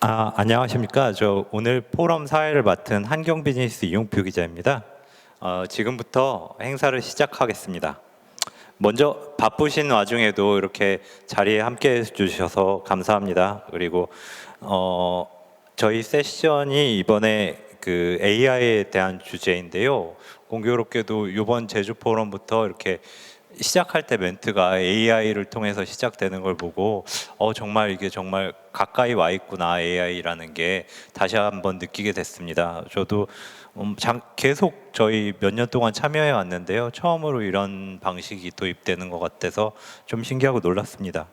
안녕하십니까. 저 오늘 포럼 사회를 맡은 한경비즈니스 이용표 기자입니다. 지금부터 행사를 시작하겠습니다. 먼저 바쁘신 와중에도 이렇게 자리에 함께 해주셔서 감사합니다. 그리고 저희 세션이 이번에 그 AI에 대한 주제인데요. 공교롭게도 이번 제주 포럼부터 이렇게 시작할 때 멘트가 AI를 통해서 시작되는 걸 보고 정말 이게 정말 가까이 와 있구나, AI라는 게 다시 한번 느끼게 됐습니다. 저도 계속 저희 몇 년 동안 참여해 왔는데요. 처음으로 이런 방식이 도입되는 것 같아서 좀 신기하고 놀랐습니다.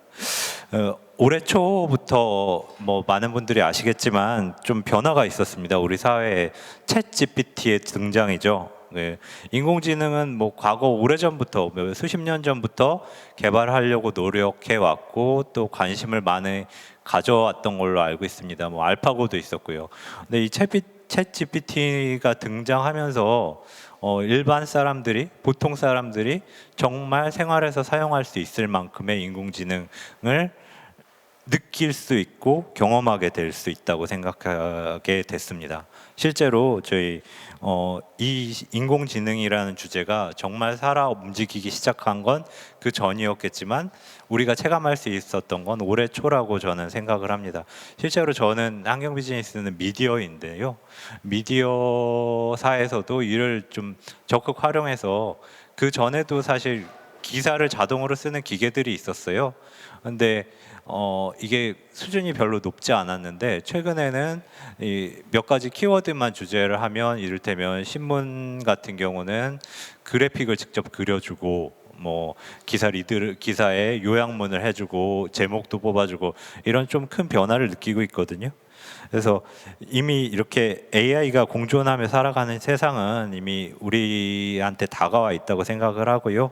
올해 초부터 뭐 많은 분들이 아시겠지만 좀 변화가 있었습니다. 우리 사회에 챗 GPT의 등장이죠. 네. 인공지능은 뭐 과거 오래전부터 수십 년 전부터 개발하려고 노력해 왔고 또 관심을 많이 가져왔던 걸로 알고 있습니다. 뭐 알파고도 있었고요. 근데 이 챗 GPT가 등장하면서 일반 사람들이, 보통 사람들이 정말 생활에서 사용할 수 있을 만큼의 인공지능을 느낄 수 있고 경험하게 될 수 있다고 생각하게 됐습니다. 실제로 저희 이 인공지능이라는 주제가 정말 살아 움직이기 시작한 건 그 전이었겠지만 우리가 체감할 수 있었던 건 올해 초라고 저는 생각을 합니다. 실제로 저는 한경비즈니스는 미디어인데요. 미디어사에서도 이를 좀 적극 활용해서 그 전에도 사실 기사를 자동으로 쓰는 기계들이 있었어요. 근데 이게 수준이 별로 높지 않았는데 최근에는 몇 가지 키워드만 주제를 하면 이를테면 신문 같은 경우는 그래픽을 직접 그려주고 뭐 기사에 요약문을 해주고 제목도 뽑아주고 이런 좀 큰 변화를 느끼고 있거든요. 그래서 이미 이렇게 AI가 공존하며 살아가는 세상은 이미 우리한테 다가와 있다고 생각을 하고요.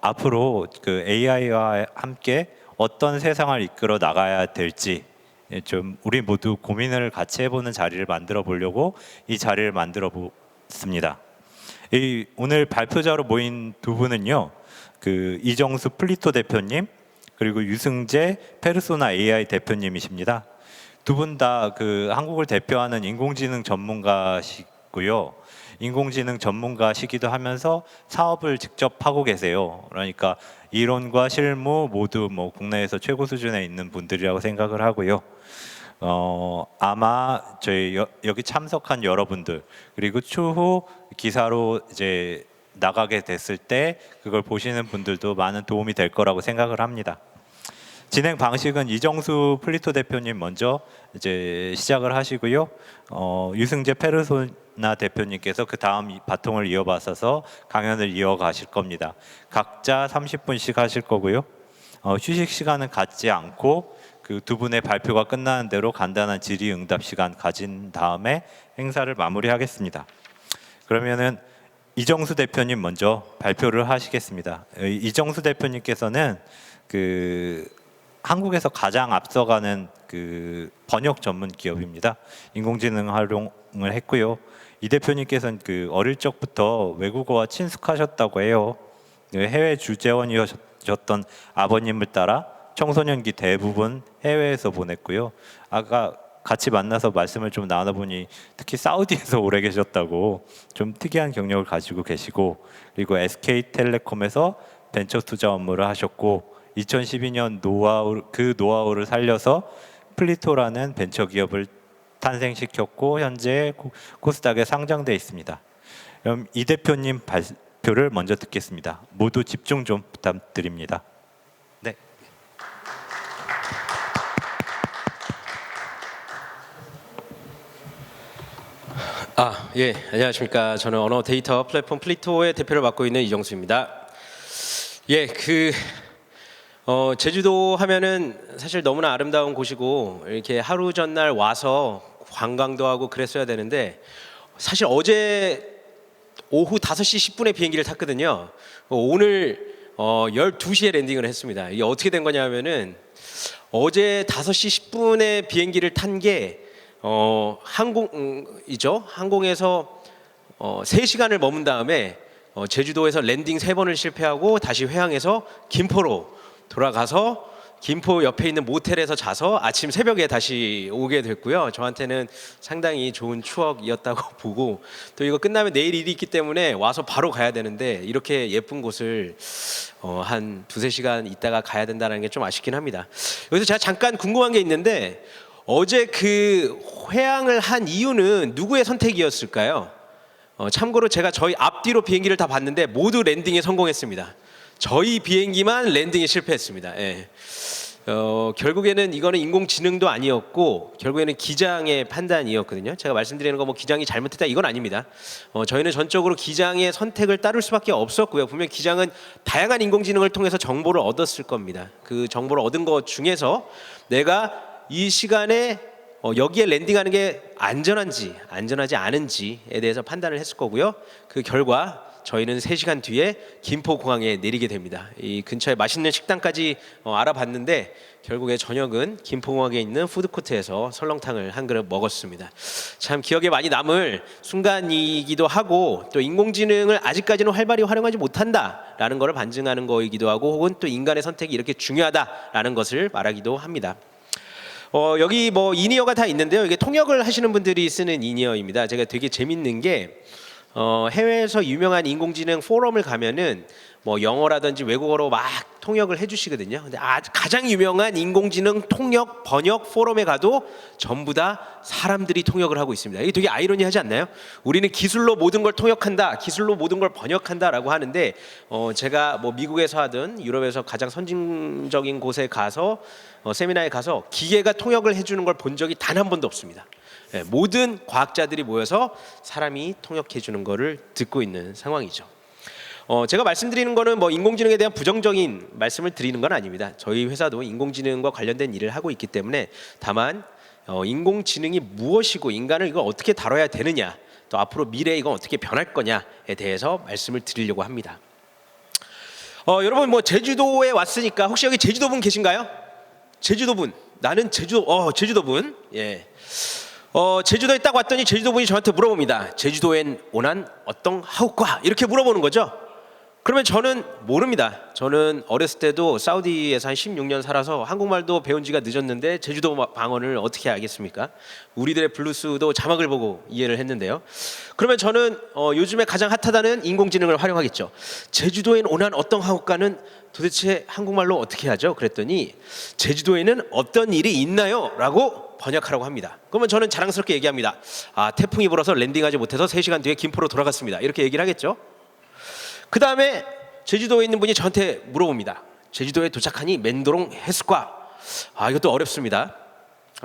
앞으로 그 AI와 함께 어떤 세상을 이끌어 나가야 될지 좀 우리 모두 고민을 같이 해보는 자리를 만들어 보려고 이 자리를 만들어 보습니다. 오늘 발표자로 모인 두 분은요, 그 이정수 플리토 대표님 그리고 유승재 페르소나 AI 대표님이십니다. 두 분 다 그 한국을 대표하는 인공지능 전문가시고요. 인공지능 전문가시기도 하면서 사업을 직접 하고 계세요. 그러니까 이론과 실무 모두 뭐 국내에서 최고 수준에 있는 분들이라고 생각을 하고요. 아마 저희 여기 참석한 여러분들 그리고 추후 기사로 이제 나가게 됐을 때 그걸 보시는 분들도 많은 도움이 될 거라고 생각을 합니다. 진행 방식은 이정수 플리토 대표님 먼저 이제 시작을 하시고요. 유승재 페르소나 대표님께서 그 다음 바통을 이어받아서 강연을 이어가실 겁니다. 각자 30분씩 하실 거고요. 휴식 시간은 갖지 않고 그 두 분의 발표가 끝나는 대로 간단한 질의응답 시간 가진 다음에 행사를 마무리하겠습니다. 그러면은 이정수 대표님 먼저 발표를 하시겠습니다. 이정수 대표님께서는 그 한국에서 가장 앞서가는 그 번역 전문 기업입니다. 인공지능 활용을 했고요. 이 대표님께서는 그 어릴 적부터 외국어와 친숙하셨다고 해요. 해외 주재원이셨던 아버님을 따라 청소년기 대부분 해외에서 보냈고요. 아까 같이 만나서 말씀을 좀 나눠보니 특히 사우디에서 오래 계셨다고 좀 특이한 경력을 가지고 계시고 그리고 SK텔레콤에서 벤처 투자 업무를 하셨고 2012년 노하우를 살려서 플리토라는 벤처 기업을 탄생시켰고 현재 코스닥에 상장돼 있습니다. 그럼 이 대표님 발표를 먼저 듣겠습니다. 모두 집중 좀 부탁드립니다. 네. 예, 안녕하십니까. 저는 언어 데이터 플랫폼 플리토의 대표를 맡고 있는 이정수입니다. 예, 제주도 하면은 사실 너무나 아름다운 곳이고 이렇게 하루 전날 와서 관광도 하고 그랬어야 되는데 사실 어제 오후 5시 10분에 비행기를 탔거든요. 오늘 12시에 랜딩을 했습니다. 이게 어떻게 된 거냐면은 어제 5시 10분에 비행기를 탄 게 항공이죠. 항공에서 3시간을 머문 다음에 제주도에서 랜딩 3번을 실패하고 다시 회항해서 김포로 돌아가서 김포 옆에 있는 모텔에서 자서 아침 새벽에 다시 오게 됐고요. 저한테는 상당히 좋은 추억이었다고 보고, 또 이거 끝나면 내일 일이 있기 때문에 와서 바로 가야 되는데 이렇게 예쁜 곳을 한 두세 시간 있다가 가야 된다는 게 좀 아쉽긴 합니다. 여기서 제가 잠깐 궁금한 게 있는데, 어제 그 회항을 한 이유는 누구의 선택이었을까요? 참고로 제가 저희 앞뒤로 비행기를 다 봤는데 모두 랜딩에 성공했습니다. 저희 비행기만 랜딩에 실패했습니다. 예. 결국에는 이거는 인공지능도 아니었고 결국에는 기장의 판단이었거든요. 제가 말씀드리는 거 뭐 기장이 잘못했다 이건 아닙니다. 저희는 전적으로 기장의 선택을 따를 수밖에 없었고요. 분명 기장은 다양한 인공지능을 통해서 정보를 얻었을 겁니다. 그 정보를 얻은 것 중에서 내가 이 시간에 여기에 랜딩하는 게 안전한지 안전하지 않은지에 대해서 판단을 했을 거고요. 그 결과 저희는 3시간 뒤에 김포공항에 내리게 됩니다. 이 근처에 맛있는 식당까지 알아봤는데 결국에 저녁은 김포공항에 있는 푸드코트에서 설렁탕을 한 그릇 먹었습니다. 참 기억에 많이 남을 순간이기도 하고, 또 인공지능을 아직까지는 활발히 활용하지 못한다라는 것을 반증하는 거이기도 하고, 혹은 또 인간의 선택이 이렇게 중요하다라는 것을 말하기도 합니다. 여기 뭐 인이어가 다 있는데요. 이게 통역을 하시는 분들이 쓰는 인이어입니다. 제가 되게 재밌는 게 해외에서 유명한 인공지능 포럼을 가면은 뭐 영어라든지 외국어로 막 통역을 해주시거든요. 근데 가장 유명한 인공지능 통역 번역 포럼에 가도 전부 다 사람들이 통역을 하고 있습니다. 이게 되게 아이러니하지 않나요? 우리는 기술로 모든 걸 통역한다, 기술로 모든 걸 번역한다라고 하는데 제가 뭐 미국에서 하든 유럽에서 가장 선진적인 곳에 가서 세미나에 가서 기계가 통역을 해주는 걸 본 적이 단 한 번도 없습니다. 네, 모든 과학자들이 모여서 사람이 통역해 주는 거를 듣고 있는 상황이죠. 제가 말씀드리는 거는 뭐 인공지능에 대한 부정적인 말씀을 드리는 건 아닙니다. 저희 회사도 인공지능과 관련된 일을 하고 있기 때문에, 다만 인공지능이 무엇이고 인간을 이걸 어떻게 다뤄야 되느냐, 또 앞으로 미래에 이건 어떻게 변할 거냐에 대해서 말씀을 드리려고 합니다. 여러분 뭐 제주도에 왔으니까 혹시 여기 제주도분 계신가요? 제주도분. 나는 제주도분. 예. 제주도에 딱 왔더니 제주도분이 저한테 물어봅니다. 제주도엔 오난 어떤 하우과? 이렇게 물어보는 거죠. 그러면 저는 모릅니다. 저는 어렸을 때도 사우디에서 한 16년 살아서 한국말도 배운 지가 늦었는데 제주도 방언을 어떻게 알겠습니까? 우리들의 블루스도 자막을 보고 이해를 했는데요. 그러면 저는 요즘에 가장 핫하다는 인공지능을 활용하겠죠. 제주도엔 오난 어떤 하우과는 도대체 한국말로 어떻게 하죠? 그랬더니 제주도에는 어떤 일이 있나요? 라고 번역하라고 합니다. 그러면 저는 자랑스럽게 얘기합니다. 태풍이 불어서 랜딩하지 못해서 3시간 뒤에 김포로 돌아갔습니다. 이렇게 얘기를 하겠죠. 그 다음에 제주도에 있는 분이 저한테 물어봅니다. 제주도에 도착하니 맨도롱 해수과. 이것도 어렵습니다.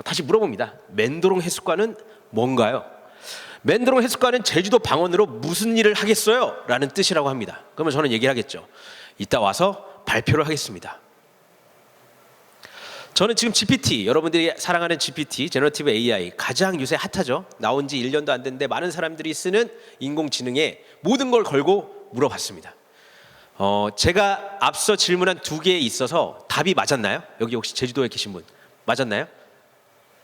다시 물어봅니다. 맨도롱 해수과는 뭔가요? 맨도롱 해수과는 제주도 방언으로 무슨 일을 하겠어요? 라는 뜻이라고 합니다. 그러면 저는 얘기를 하겠죠. 이따 와서 발표를 하겠습니다. 저는 지금 GPT, 여러분들이 사랑하는 GPT, 제너러티브 AI, 가장 요새 핫하죠. 나온 지 1년도 안 됐는데 많은 사람들이 쓰는 인공지능에 모든 걸 걸고 물어봤습니다. 제가 앞서 질문한 2개에 있어서 답이 맞았나요? 여기 혹시 제주도에 계신 분 맞았나요?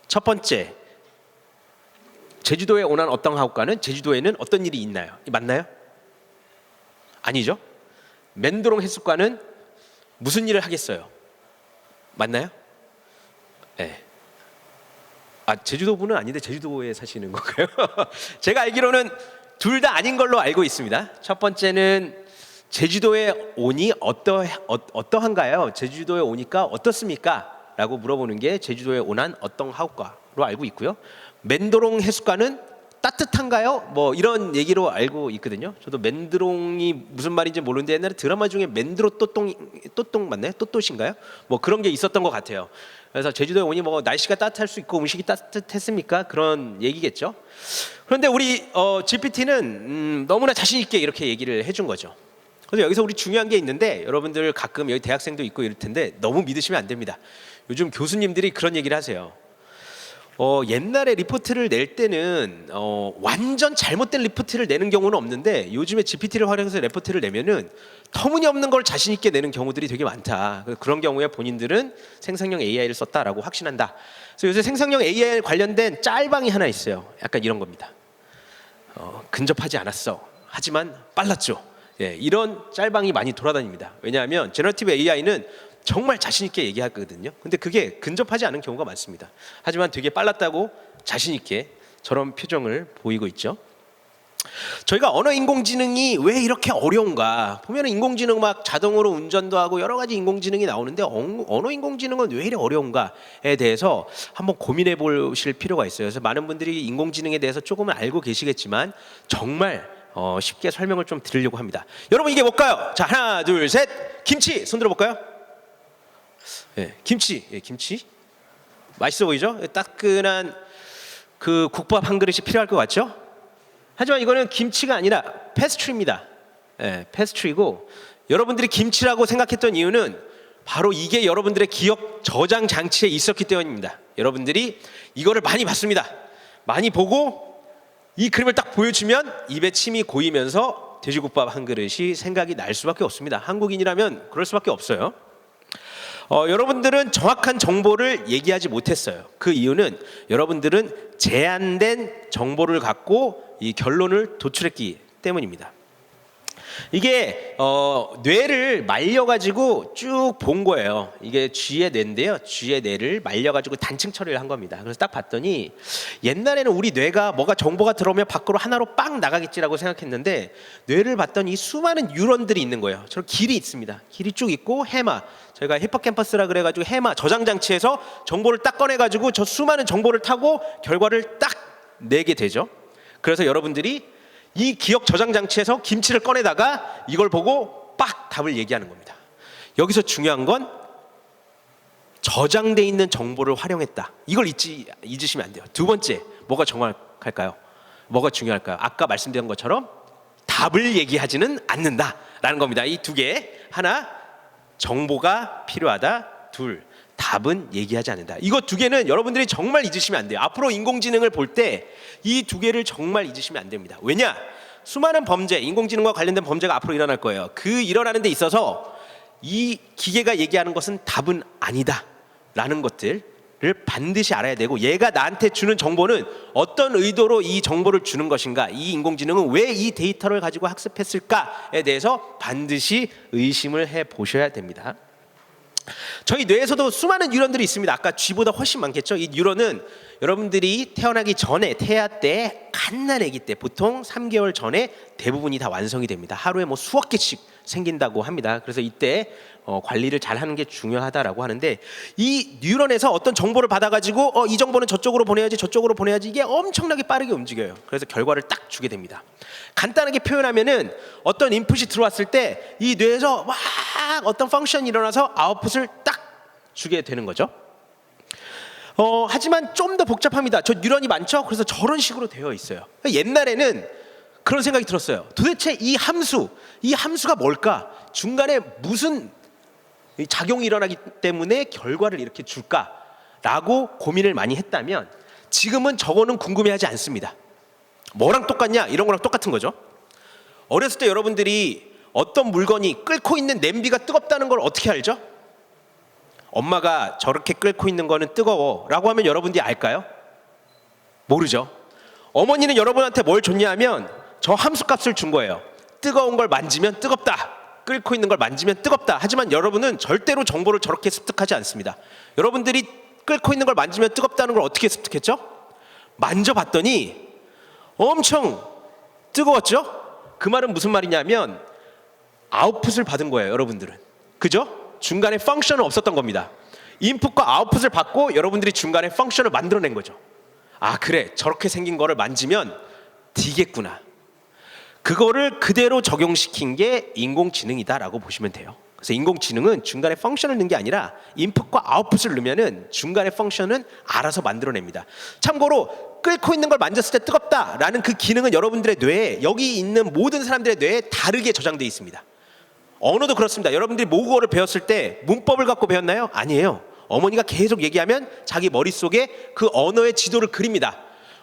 첫 번째, 제주도에 오난 어떤 하우과는 제주도에는 어떤 일이 있나요? 맞나요? 아니죠. 맨도롱 해수과는 무슨 일을 하겠어요? 맞나요? 네. 제주도 분은 아닌데 제주도에 사시는 건가요? 제가 알기로는 둘 다 아닌 걸로 알고 있습니다. 첫 번째는 제주도에 오니 어떠한가요? 제주도에 오니까 어떻습니까? 라고 물어보는 게 제주도에 오난 어떤 하우과로 알고 있고요. 맨도롱 해수과는 따뜻한가요? 뭐 이런 얘기로 알고 있거든요. 저도 맨드롱이 무슨 말인지 모르는데 옛날에 드라마 중에 맨드로 또똥 맞나요? 또또신가요? 뭐 그런 게 있었던 것 같아요. 그래서 제주도에 오니 뭐 날씨가 따뜻할 수 있고 음식이 따뜻했습니까? 그런 얘기겠죠. 그런데 우리 GPT는 너무나 자신 있게 이렇게 얘기를 해준 거죠. 그래서 여기서 우리 중요한 게 있는데, 여러분들 가끔 여기 대학생도 있고 이럴 텐데 너무 믿으시면 안 됩니다. 요즘 교수님들이 그런 얘기를 하세요. 옛날에 리포트를 낼 때는 완전 잘못된 리포트를 내는 경우는 없는데, 요즘에 GPT를 활용해서 리포트를 내면은 터무니없는 걸 자신 있게 내는 경우들이 되게 많다. 그런 경우에 본인들은 생성형 AI를 썼다라고 확신한다. 그래서 요새 생성형 AI 관련된 짤방이 하나 있어요. 약간 이런 겁니다. 근접하지 않았어. 하지만 빨랐죠. 예, 이런 짤방이 많이 돌아다닙니다. 왜냐하면 제너러티브 AI는 정말 자신 있게 얘기하거든요. 근데 그게 근접하지 않은 경우가 많습니다. 하지만 되게 빨랐다고 자신 있게 저런 표정을 보이고 있죠. 저희가 언어 인공지능이 왜 이렇게 어려운가 보면 인공지능 막 자동으로 운전도 하고 여러 가지 인공지능이 나오는데 언어 인공지능은 왜 이렇게 어려운가에 대해서 한번 고민해 보실 필요가 있어요. 그래서 많은 분들이 인공지능에 대해서 조금은 알고 계시겠지만 정말 쉽게 설명을 좀 드리려고 합니다. 여러분 이게 뭘까요? 자, 하나 둘 셋. 김치 손 들어볼까요? 네, 김치. 예, 김치 맛있어 보이죠? 따끈한 그 국밥 한 그릇이 필요할 것 같죠? 하지만 이거는 김치가 아니라 패스트리입니다. 예, 패스트리고 여러분들이 김치라고 생각했던 이유는 바로 이게 여러분들의 기억 저장 장치에 있었기 때문입니다. 여러분들이 이거를 많이 봤습니다. 많이 보고 이 그림을 딱 보여주면 입에 침이 고이면서 돼지국밥 한 그릇이 생각이 날 수밖에 없습니다. 한국인이라면 그럴 수밖에 없어요. 여러분들은 정확한 정보를 얘기하지 못했어요. 그 이유는 여러분들은 제한된 정보를 갖고 이 결론을 도출했기 때문입니다. 이게 뇌를 말려가지고 쭉 본 거예요. 이게 쥐의 뇌인데요. 쥐의 뇌를 말려가지고 단층 처리를 한 겁니다. 그래서 딱 봤더니 옛날에는 우리 뇌가 뭐가 정보가 들어오면 밖으로 하나로 빵 나가겠지라고 생각했는데 뇌를 봤더니 수많은 뉴런들이 있는 거예요. 저런 길이 있습니다. 길이 쭉 있고 해마, 저희가 히포캠퍼스라 그래가지고 해마 저장 장치에서 정보를 딱 꺼내가지고 저 수많은 정보를 타고 결과를 딱 내게 되죠. 그래서 여러분들이 이 기억 저장 장치에서 김치를 꺼내다가 이걸 보고 빡 답을 얘기하는 겁니다. 여기서 중요한 건 저장돼 있는 정보를 활용했다. 이걸 잊으시면 안 돼요. 두 번째, 뭐가 정확할까요? 뭐가 중요할까요? 아까 말씀드린 것처럼 답을 얘기하지는 않는다라는 겁니다. 이 두 개, 하나 정보가 필요하다, 둘 답은 얘기하지 않는다. 이거 두 개는 여러분들이 정말 잊으시면 안 돼요. 앞으로 인공지능을 볼 때 이 두 개를 정말 잊으시면 안 됩니다. 왜냐? 수많은 범죄, 인공지능과 관련된 범죄가 앞으로 일어날 거예요. 그 일어나는 데 있어서 이 기계가 얘기하는 것은 답은 아니다 라는 것들을 반드시 알아야 되고, 얘가 나한테 주는 정보는 어떤 의도로 이 정보를 주는 것인가, 이 인공지능은 왜 이 데이터를 가지고 학습했을까에 대해서 반드시 의심을 해 보셔야 됩니다. 저희 뇌에서도 수많은 뉴런들이 있습니다. 아까 쥐보다 훨씬 많겠죠. 이 뉴런은 여러분들이 태어나기 전에, 태아 때, 갓난 아기 때 보통 3개월 전에 대부분이 다 완성이 됩니다. 하루에 뭐 수억 개씩 생긴다고 합니다. 그래서 이때 관리를 잘 하는 게 중요하다라고 하는데, 이 뉴런에서 어떤 정보를 받아가지고 이 정보는 저쪽으로 보내야지, 저쪽으로 보내야지, 이게 엄청나게 빠르게 움직여요. 그래서 결과를 딱 주게 됩니다. 간단하게 표현하면은 어떤 인풋이 들어왔을 때 이 뇌에서 막 어떤 펑션이 일어나서 아웃풋을 딱 주게 되는 거죠. 하지만 좀 더 복잡합니다. 저 뉴런이 많죠? 그래서 저런 식으로 되어 있어요. 옛날에는 그런 생각이 들었어요. 도대체 이 함수가 뭘까? 중간에 무슨 작용이 일어나기 때문에 결과를 이렇게 줄까라고 고민을 많이 했다면, 지금은 저거는 궁금해하지 않습니다. 뭐랑 똑같냐? 이런 거랑 똑같은 거죠. 어렸을 때 여러분들이 어떤 물건이 끓고 있는 냄비가 뜨겁다는 걸 어떻게 알죠? 엄마가 저렇게 끓고 있는 거는 뜨거워 라고 하면 여러분들이 알까요? 모르죠. 어머니는 여러분한테 뭘 줬냐 하면 저 함수값을 준 거예요. 뜨거운 걸 만지면 뜨겁다, 끓고 있는 걸 만지면 뜨겁다. 하지만 여러분은 절대로 정보를 저렇게 습득하지 않습니다. 여러분들이 끓고 있는 걸 만지면 뜨겁다는 걸 어떻게 습득했죠? 만져봤더니 엄청 뜨거웠죠? 그 말은 무슨 말이냐면 아웃풋을 받은 거예요, 여러분들은. 그죠? 중간에 펑션은 없었던 겁니다. 인풋과 아웃풋을 받고 여러분들이 중간에 펑션을 만들어낸 거죠. 아, 그래, 저렇게 생긴 거를 만지면 되겠구나. 그거를 그대로 적용시킨 게 인공지능이다라고 보시면 돼요. 그래서 인공지능은 중간에 펑션을 넣는 게 아니라 인풋과 아웃풋을 넣으면은 중간에 펑션은 알아서 만들어냅니다. 참고로 끓고 있는 걸 만졌을 때 뜨겁다라는 그 기능은 여러분들의 뇌에, 여기 있는 모든 사람들의 뇌에 다르게 저장되어 있습니다. 언어도 그렇습니다. 여러분들이 모국어를 배웠을 때 문법을 갖고 배웠나요? 아니에요. 어머니가 계속 얘기하면 자기 머릿속에 그 언어의 지도를 그립니다.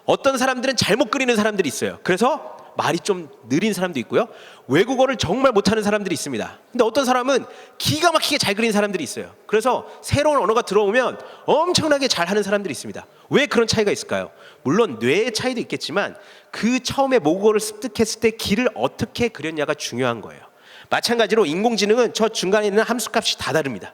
어떤 사람들은 잘못 그리는 사람들이 있어요. 그래서 말이 좀 느린 사람도 있고요. 외국어를 정말 못하는 사람들이 있습니다. 근데 어떤 사람은 기가 막히게 잘 그리는 사람들이 있어요. 그래서 새로운 언어가 들어오면 엄청나게 잘하는 사람들이 있습니다. 왜 그런 차이가 있을까요? 물론 뇌의 차이도 있겠지만 그 처음에 모국어를 습득했을 때 길을 어떻게 그렸냐가 중요한 거예요. 마찬가지로 인공지능은 저 중간에 있는 함수값이 다 다릅니다.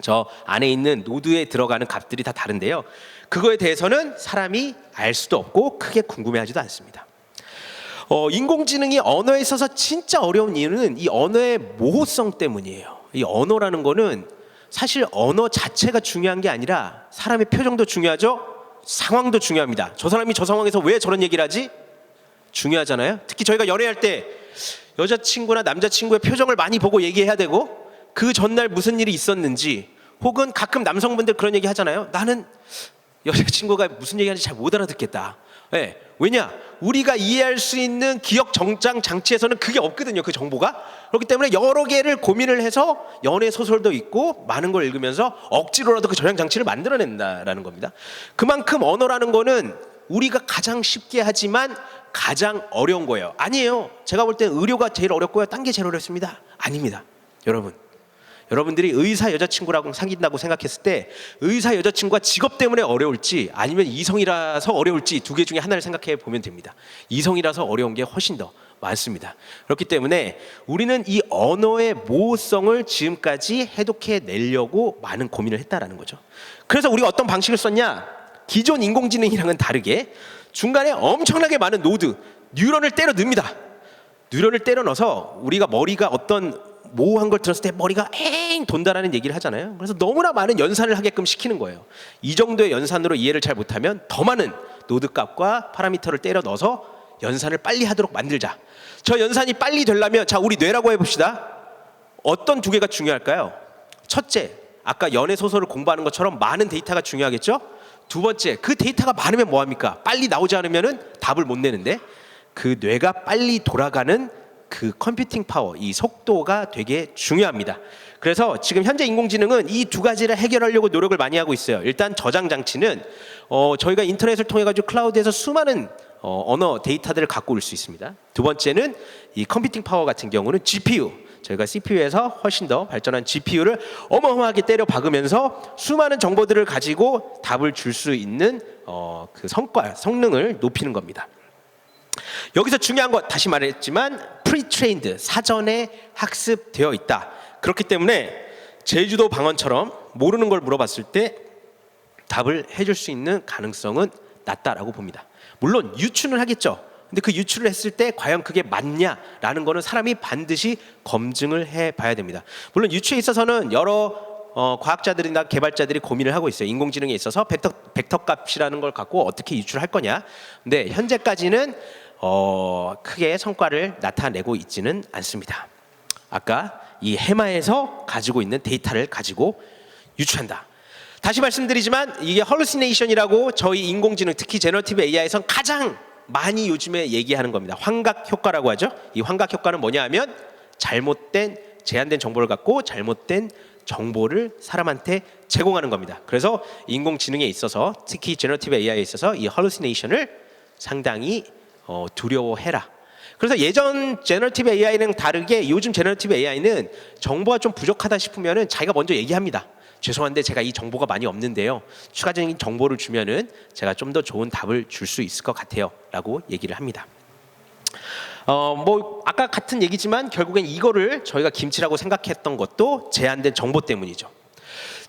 저 안에 있는 노드에 들어가는 값들이 다 다른데요. 그거에 대해서는 사람이 알 수도 없고 크게 궁금해하지도 않습니다. 인공지능이 언어에 있어서 진짜 어려운 이유는 이 언어의 모호성 때문이에요. 이 언어라는 거는 사실 언어 자체가 중요한 게 아니라 사람의 표정도 중요하죠. 상황도 중요합니다. 저 사람이 저 상황에서 왜 저런 얘기를 하지? 중요하잖아요. 특히 저희가 연애할 때 여자친구나 남자친구의 표정을 많이 보고 얘기해야 되고, 그 전날 무슨 일이 있었는지, 혹은 가끔 남성분들 그런 얘기 하잖아요. 나는 여자친구가 무슨 얘기하는지 잘 못 알아듣겠다. 네. 왜냐? 우리가 이해할 수 있는 기억 정장 장치에서는 그게 없거든요. 그 정보가. 그렇기 때문에 여러 개를 고민을 해서 연애 소설도 있고 많은 걸 읽으면서 억지로라도 그 저장 장치를 만들어낸다라는 겁니다. 그만큼 언어라는 거는 우리가 가장 쉽게 하지만 가장 어려운 거예요. 아니에요. 제가 볼 때는 의료가 제일 어렵고요. 딴 게 제일 어렵습니다. 아닙니다. 여러분들이 의사 여자친구라고 사귄다고 생각했을 때 의사 여자친구가 직업 때문에 어려울지 아니면 이성이라서 어려울지 두 개 중에 하나를 생각해 보면 됩니다. 이성이라서 어려운 게 훨씬 더 많습니다. 그렇기 때문에 우리는 이 언어의 모호성을 지금까지 해독해 내려고 많은 고민을 했다라는 거죠. 그래서 우리가 어떤 방식을 썼냐? 기존 인공지능이랑은 다르게 중간에 엄청나게 많은 노드, 뉴런을 때려 넣습니다. 뉴런을 때려 넣어서 우리가 머리가 어떤 모호한 걸 들었을 때 머리가 엥 돈다라는 얘기를 하잖아요. 그래서 너무나 많은 연산을 하게끔 시키는 거예요. 이 정도의 연산으로 이해를 잘 못하면 더 많은 노드 값과 파라미터를 때려 넣어서 연산을 빨리 하도록 만들자. 저 연산이 빨리 되려면 자, 우리 뇌라고 해봅시다. 어떤 두 개가 중요할까요? 첫째, 아까 연애 소설을 공부하는 것처럼 많은 데이터가 중요하겠죠? 두 번째, 그 데이터가 많으면 뭐합니까? 빨리 나오지 않으면 답을 못 내는데 그 뇌가 빨리 돌아가는 그 컴퓨팅 파워, 이 속도가 되게 중요합니다. 그래서 지금 현재 인공지능은 이 두 가지를 해결하려고 노력을 많이 하고 있어요. 일단 저장 장치는 저희가 인터넷을 통해 가지고 클라우드에서 수많은 언어 데이터들을 갖고 올 수 있습니다. 두 번째는 이 컴퓨팅 파워 같은 경우는 GPU, 저희가 CPU에서 훨씬 더 발전한 GPU를 어마어마하게 때려 박으면서 수많은 정보들을 가지고 답을 줄 수 있는 그 성능을 높이는 겁니다. 여기서 중요한 것 다시 말했지만 프리트레인드, 사전에 학습되어 있다. 그렇기 때문에 제주도 방언처럼 모르는 걸 물어봤을 때 답을 해줄 수 있는 가능성은 낮다라고 봅니다. 물론 유추는 하겠죠. 근데 그 유추를 했을 때 과연 그게 맞냐라는 거는 사람이 반드시 검증을 해봐야 됩니다. 물론 유추에 있어서는 여러 과학자들이나 개발자들이 고민을 하고 있어요. 인공지능에 있어서 벡터 값이라는 걸 갖고 어떻게 유추를 할 거냐. 근데 현재까지는 크게 성과를 나타내고 있지는 않습니다. 아까 이 해마에서 가지고 있는 데이터를 가지고 유추한다. 다시 말씀드리지만 이게 헐루시네이션이라고 저희 인공지능, 특히 제너러티브 AI에선 가장 많이 요즘에 얘기하는 겁니다. 환각 효과라고 하죠. 이 환각 효과는 뭐냐 하면 잘못된, 제한된 정보를 갖고 잘못된 정보를 사람한테 제공하는 겁니다. 그래서 인공지능에 있어서, 특히 제너러티브 AI에 있어서 이 헐루시네이션을 상당히 두려워해라. 그래서 예전 제너러티브 AI는 다르게 요즘 제너러티브 AI는 정보가 좀 부족하다 싶으면은 자기가 먼저 얘기합니다. 죄송한데 제가 이 정보가 많이 없는데요. 추가적인 정보를 주면은 제가 좀 더 좋은 답을 줄 수 있을 것 같아요.라고 얘기를 합니다. 뭐 아까 같은 얘기지만 결국엔 이거를 저희가 김치라고 생각했던 것도 제한된 정보 때문이죠.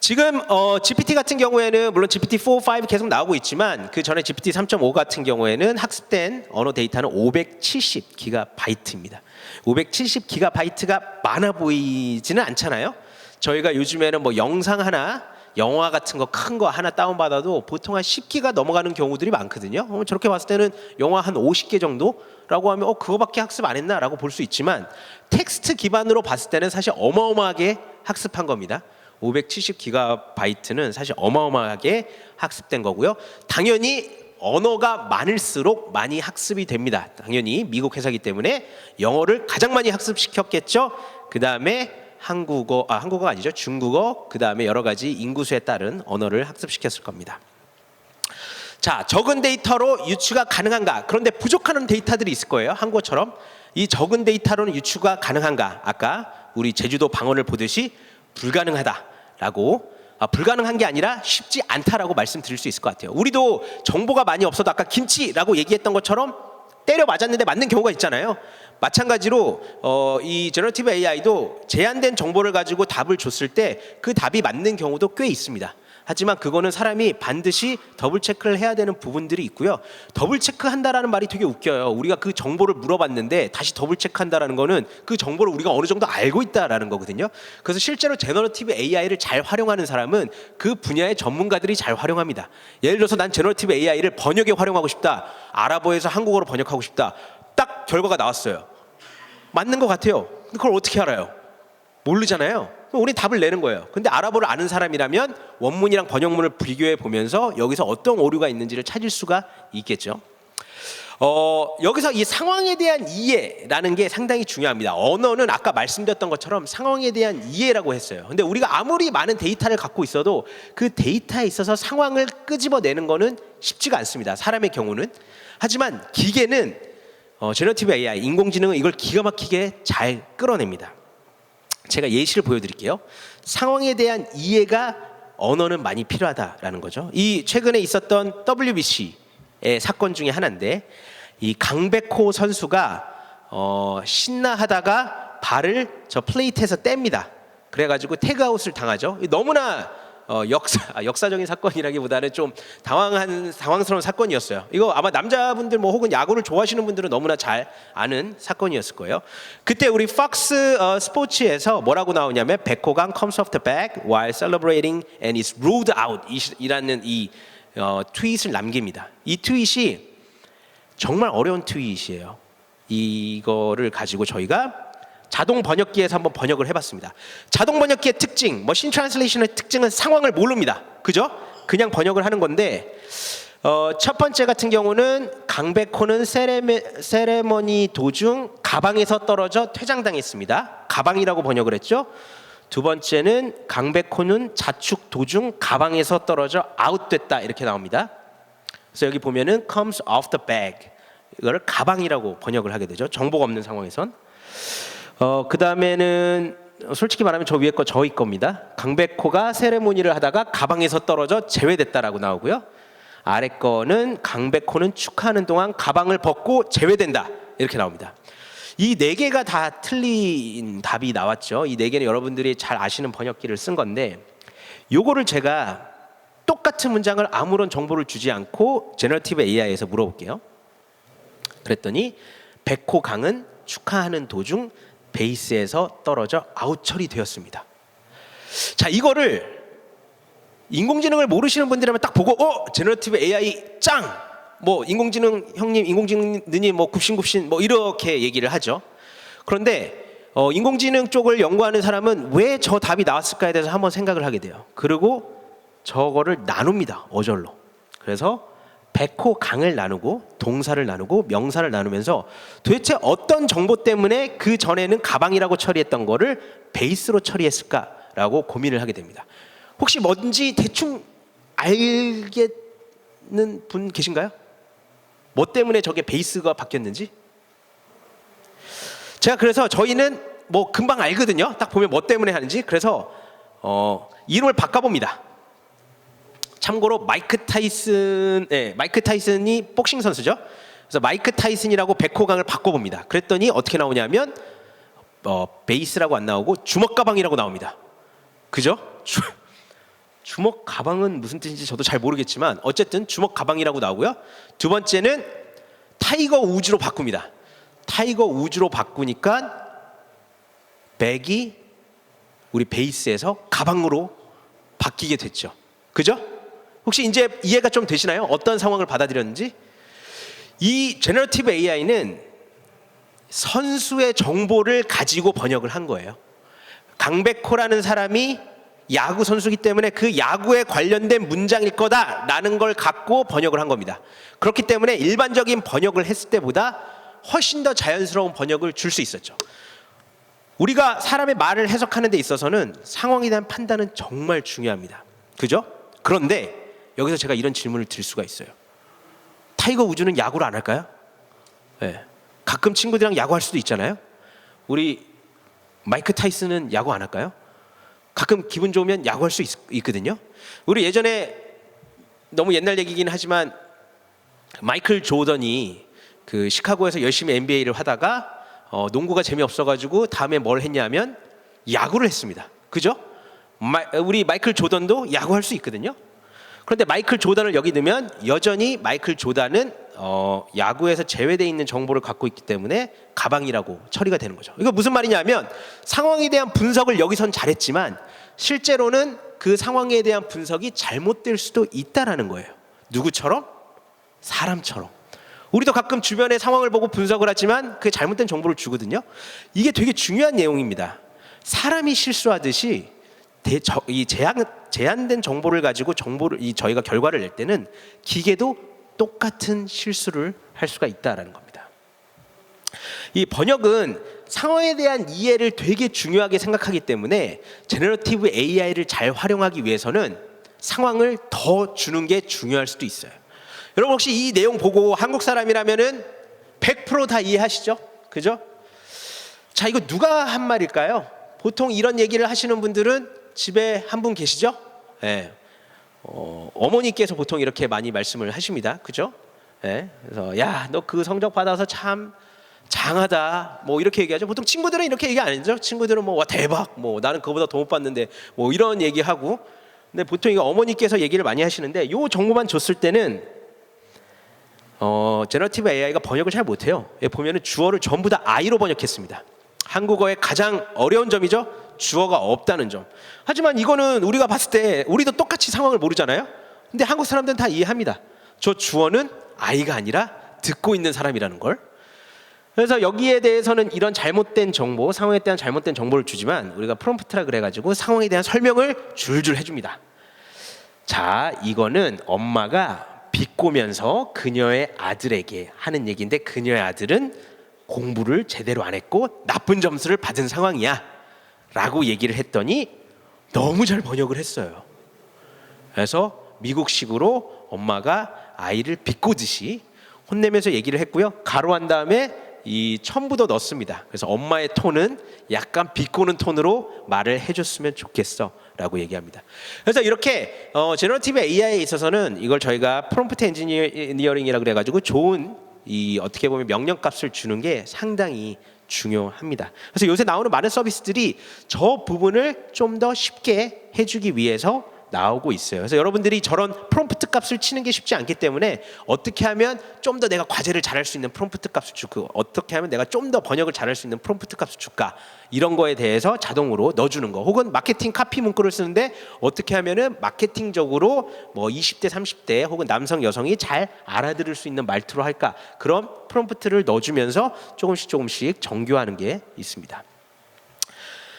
지금 GPT 같은 경우에는 물론 GPT-4, 5 계속 나오고 있지만 그 전에 GPT 3.5 같은 경우에는 학습된 언어 데이터는 570GB입니다. 570GB가 많아 보이지는 않잖아요. 저희가 요즘에는 뭐 영상 하나, 영화 같은 거 큰 거 하나 다운받아도 보통 한 10기가 넘어가는 경우들이 많거든요. 저렇게 봤을 때는 영화 한 50개 정도라고 하면 그거밖에 학습 안 했나 라고 볼 수 있지만 텍스트 기반으로 봤을 때는 사실 어마어마하게 학습한 겁니다. 570GB는 사실 어마어마하게 학습된 거고요. 당연히 언어가 많을수록 많이 학습이 됩니다. 당연히 미국 회사이기 때문에 영어를 가장 많이 학습시켰겠죠. 그 다음에 한국어가 아니죠. 중국어, 그 다음에 여러 가지 인구수에 따른 언어를 학습시켰을 겁니다. 자, 적은 데이터로 유추가 가능한가? 그런데 부족한 데이터들이 있을 거예요. 한국어처럼. 이 적은 데이터로는 유추가 가능한가? 아까 우리 제주도 방언을 보듯이 불가능하다라고, 불가능한 게 아니라 쉽지 않다라고 말씀드릴 수 있을 것 같아요. 우리도 정보가 많이 없어도 아까 김치라고 얘기했던 것처럼 때려 맞았는데 맞는 경우가 있잖아요. 마찬가지로 이 제너러티브 AI도 제한된 정보를 가지고 답을 줬을 때 그 답이 맞는 경우도 꽤 있습니다. 하지만 그거는 사람이 반드시 더블 체크를 해야 되는 부분들이 있고요. 더블 체크한다라는 말이 되게 웃겨요. 우리가 그 정보를 물어봤는데 다시 더블 체크한다라는 거는 그 정보를 우리가 어느 정도 알고 있다라는 거거든요. 그래서 실제로 제너러티브 AI를 잘 활용하는 사람은 그 분야의 전문가들이 잘 활용합니다. 예를 들어서 난 제너러티브 AI를 번역에 활용하고 싶다. 아랍어에서 한국어로 번역하고 싶다. 딱 결과가 나왔어요. 맞는 것 같아요. 근데 그걸 어떻게 알아요? 모르잖아요. 그럼 우린 답을 내는 거예요. 근데 아랍어를 아는 사람이라면 원문이랑 번역문을 비교해 보면서 여기서 어떤 오류가 있는지를 찾을 수가 있겠죠. 여기서 이 상황에 대한 이해라는 게 상당히 중요합니다. 언어는 아까 말씀드렸던 것처럼 상황에 대한 이해라고 했어요. 근데 우리가 아무리 많은 데이터를 갖고 있어도 그 데이터에 있어서 상황을 끄집어내는 거는 쉽지가 않습니다. 사람의 경우는. 하지만 기계는 제너러티브 AI, 인공지능은 이걸 기가 막히게 잘 끌어냅니다. 제가 예시를 보여드릴게요. 상황에 대한 이해가 언어는 많이 필요하다라는 거죠. 이 최근에 있었던 WBC의 사건 중에 하나인데 이 강백호 선수가 신나하다가 발을 저 플레이트에서 뗍니다. 그래가지고 태그아웃을 당하죠. 너무나 역사적인 사건이라기보다는 좀 당황스러운 사건이었어요. 이거 아마 남자분들 뭐 혹은 야구를 좋아하시는 분들은 너무나 잘 아는 사건이었을 거예요. 그때 우리 팍스 스포츠에서 뭐라고 나오냐면 백호강 comes off the bag while celebrating and is ruled out 이라는 이 트윗을 남깁니다. 이 트윗이 정말 어려운 트윗이에요. 이거를 가지고 저희가 자동 번역기에서 한번 번역을 해봤습니다. 자동 번역기의 특징, 머신 트랜슬레이션의 특징은 상황을 모릅니다. 그죠? 그냥 번역을 하는 건데 첫 번째 같은 경우는 강백호는 세레머니 도중 가방에서 떨어져 퇴장당했습니다. 가방이라고 번역을 했죠. 두 번째는 강백호는 자축 도중 가방에서 떨어져 아웃됐다 이렇게 나옵니다. 그래서 여기 보면은 comes off the bag 이거를 가방이라고 번역을 하게 되죠. 정보가 없는 상황에선. 그 다음에는 솔직히 말하면 저 위에 거 저희 겁니다. 강백호가 세레모니를 하다가 가방에서 떨어져 제외됐다라고 나오고요. 아래 거는 강백호는 축하하는 동안 가방을 벗고 제외된다 이렇게 나옵니다. 이 네 개가 다 틀린 답이 나왔죠. 이 네 개는 여러분들이 잘 아시는 번역기를 쓴 건데 요거를 제가 똑같은 문장을 아무런 정보를 주지 않고 제너러티브 AI에서 물어볼게요. 그랬더니 백호 강은 축하하는 도중 베이스에서 떨어져 아웃 처리되었습니다. 자, 이거를 인공지능을 모르시는 분들이라면 딱 보고 제너러티브 AI 짱! 뭐 인공지능 형님, 인공지능 느님 뭐 굽신굽신 뭐 이렇게 얘기를 하죠. 그런데 인공지능 쪽을 연구하는 사람은 왜 저 답이 나왔을까에 대해서 한번 생각을 하게 돼요. 그리고 저거를 나눕니다. 어절로. 그래서 백호 강을 나누고 동사를 나누고 명사를 나누면서 도대체 어떤 정보 때문에 그 전에는 가방이라고 처리했던 거를 베이스로 처리했을까라고 고민을 하게 됩니다. 혹시 뭔지 대충 알겠는 분 계신가요? 뭐 때문에 저게 베이스가 바뀌었는지? 제가 그래서 저희는 뭐 금방 알거든요. 딱 보면 뭐 때문에 하는지. 그래서 이름을 바꿔봅니다. 참고로 마이크 타이슨이 복싱 선수죠. 그래서 마이크 타이슨이라고 백호강을 바꿔봅니다. 그랬더니 어떻게 나오냐면 베이스라고 안 나오고 주먹 가방이라고 나옵니다. 그죠? 주먹 가방은 무슨 뜻인지 저도 잘 모르겠지만 어쨌든 주먹 가방이라고 나오고요. 두 번째는 타이거 우즈로 바꿉니다. 타이거 우즈로 바꾸니까 백이 우리 베이스에서 가방으로 바뀌게 됐죠. 그죠? 혹시 이제 이해가 좀 되시나요? 어떤 상황을 받아들였는지? 이 제너러티브 AI는 선수의 정보를 가지고 번역을 한 거예요. 강백호라는 사람이 야구 선수이기 때문에 그 야구에 관련된 문장일 거다라는 걸 갖고 번역을 한 겁니다. 그렇기 때문에 일반적인 번역을 했을 때보다 훨씬 더 자연스러운 번역을 줄 수 있었죠. 우리가 사람의 말을 해석하는 데 있어서는 상황에 대한 판단은 정말 중요합니다. 그죠? 그런데 여기서 제가 이런 질문을 드릴 수가 있어요. 타이거 우즈는 야구를 안 할까요? 네. 가끔 친구들이랑 야구할 수도 있잖아요. 우리 마이크 타이슨은 야구 안 할까요? 가끔 기분 좋으면 야구할 수 있거든요. 우리 예전에 너무 옛날 얘기긴 하지만 마이클 조던이 그 시카고에서 열심히 NBA를 하다가 농구가 재미없어가지고 다음에 뭘 했냐면 야구를 했습니다. 그죠? 우리 마이클 조던도 야구할 수 있거든요. 그런데 마이클 조던을 여기 넣으면 여전히 마이클 조던은 야구에서 제외되어 있는 정보를 갖고 있기 때문에 가방이라고 처리가 되는 거죠. 이거 무슨 말이냐면 상황에 대한 분석을 여기선 잘했지만 실제로는 그 상황에 대한 분석이 잘못될 수도 있다라는 거예요. 누구처럼? 사람처럼. 우리도 가끔 주변의 상황을 보고 분석을 하지만 그게 잘못된 정보를 주거든요. 이게 되게 중요한 내용입니다. 사람이 실수하듯이 이 제한된 정보를 가지고 저희가 결과를 낼 때는 기계도 똑같은 실수를 할 수가 있다라는 겁니다. 이 번역은 상황에 대한 이해를 되게 중요하게 생각하기 때문에 제너러티브 AI를 잘 활용하기 위해서는 상황을 더 주는 게 중요할 수도 있어요. 여러분 혹시 이 내용 보고 한국 사람이라면은 100% 다 이해하시죠? 그죠? 자, 이거 누가 한 말일까요? 보통 이런 얘기를 하시는 분들은 집에 한 분 계시죠? 네. 어머니께서 보통 이렇게 많이 말씀을 하십니다. 그죠? 네. 그래서 야, 너 그 성적 받아서 참 장하다. 뭐 이렇게 얘기하죠. 보통 친구들은 이렇게 얘기 안 하죠. 친구들은 뭐 와 대박. 뭐 나는 그거보다 더 못 받는데 뭐 이런 얘기하고. 근데 보통 이거 어머니께서 얘기를 많이 하시는데 요 정보만 줬을 때는 제너러티브 AI가 번역을 잘 못해요. 여기 보면은 주어를 전부 다 I로 번역했습니다. 한국어의 가장 어려운 점이죠. 주어가 없다는 점. 하지만 이거는 우리가 봤을 때 우리도 똑같이 상황을 모르잖아요. 근데 한국 사람들은 다 이해합니다. 저 주어는 I가 아니라 듣고 있는 사람이라는 걸. 그래서 여기에 대해서는 이런 잘못된 정보, 상황에 대한 잘못된 정보를 주지만 우리가 프롬프트라 그래가지고 상황에 대한 설명을 줄줄 해줍니다. 자, 이거는 엄마가 비꼬면서 그녀의 아들에게 하는 얘기인데 그녀의 아들은 공부를 제대로 안 했고 나쁜 점수를 받은 상황이야 라고 얘기를 했더니 너무 잘 번역을 했어요. 그래서 미국식으로 엄마가 아이를 비꼬듯이 혼내면서 얘기를 했고요. 가로한 다음에 이 첨부도 넣습니다. 그래서 엄마의 톤은 약간 비꼬는 톤으로 말을 해줬으면 좋겠어 라고 얘기합니다. 그래서 이렇게 제너러티브 AI에 있어서는 이걸 저희가 프롬프트 엔지니어링이라고 그래가지고 좋은 이 어떻게 보면 명령값을 주는 게 상당히 중요합니다. 그래서 요새 나오는 많은 서비스들이 저 부분을 좀 더 쉽게 해주기 위해서 나오고 있어요. 그래서 여러분들이 저런 프롬프트 값을 치는 게 쉽지 않기 때문에 어떻게 하면 좀 더 내가 과제를 잘할 수 있는 프롬프트 값을 주고 어떻게 하면 내가 좀 더 번역을 잘할 수 있는 프롬프트 값을 줄까 이런 거에 대해서 자동으로 넣어주는 거 혹은 마케팅 카피 문구를 쓰는데 어떻게 하면은 마케팅적으로 뭐 20대 30대 혹은 남성 여성이 잘 알아들을 수 있는 말투로 할까 그런 프롬프트를 넣어주면서 조금씩 정교하는 게 있습니다.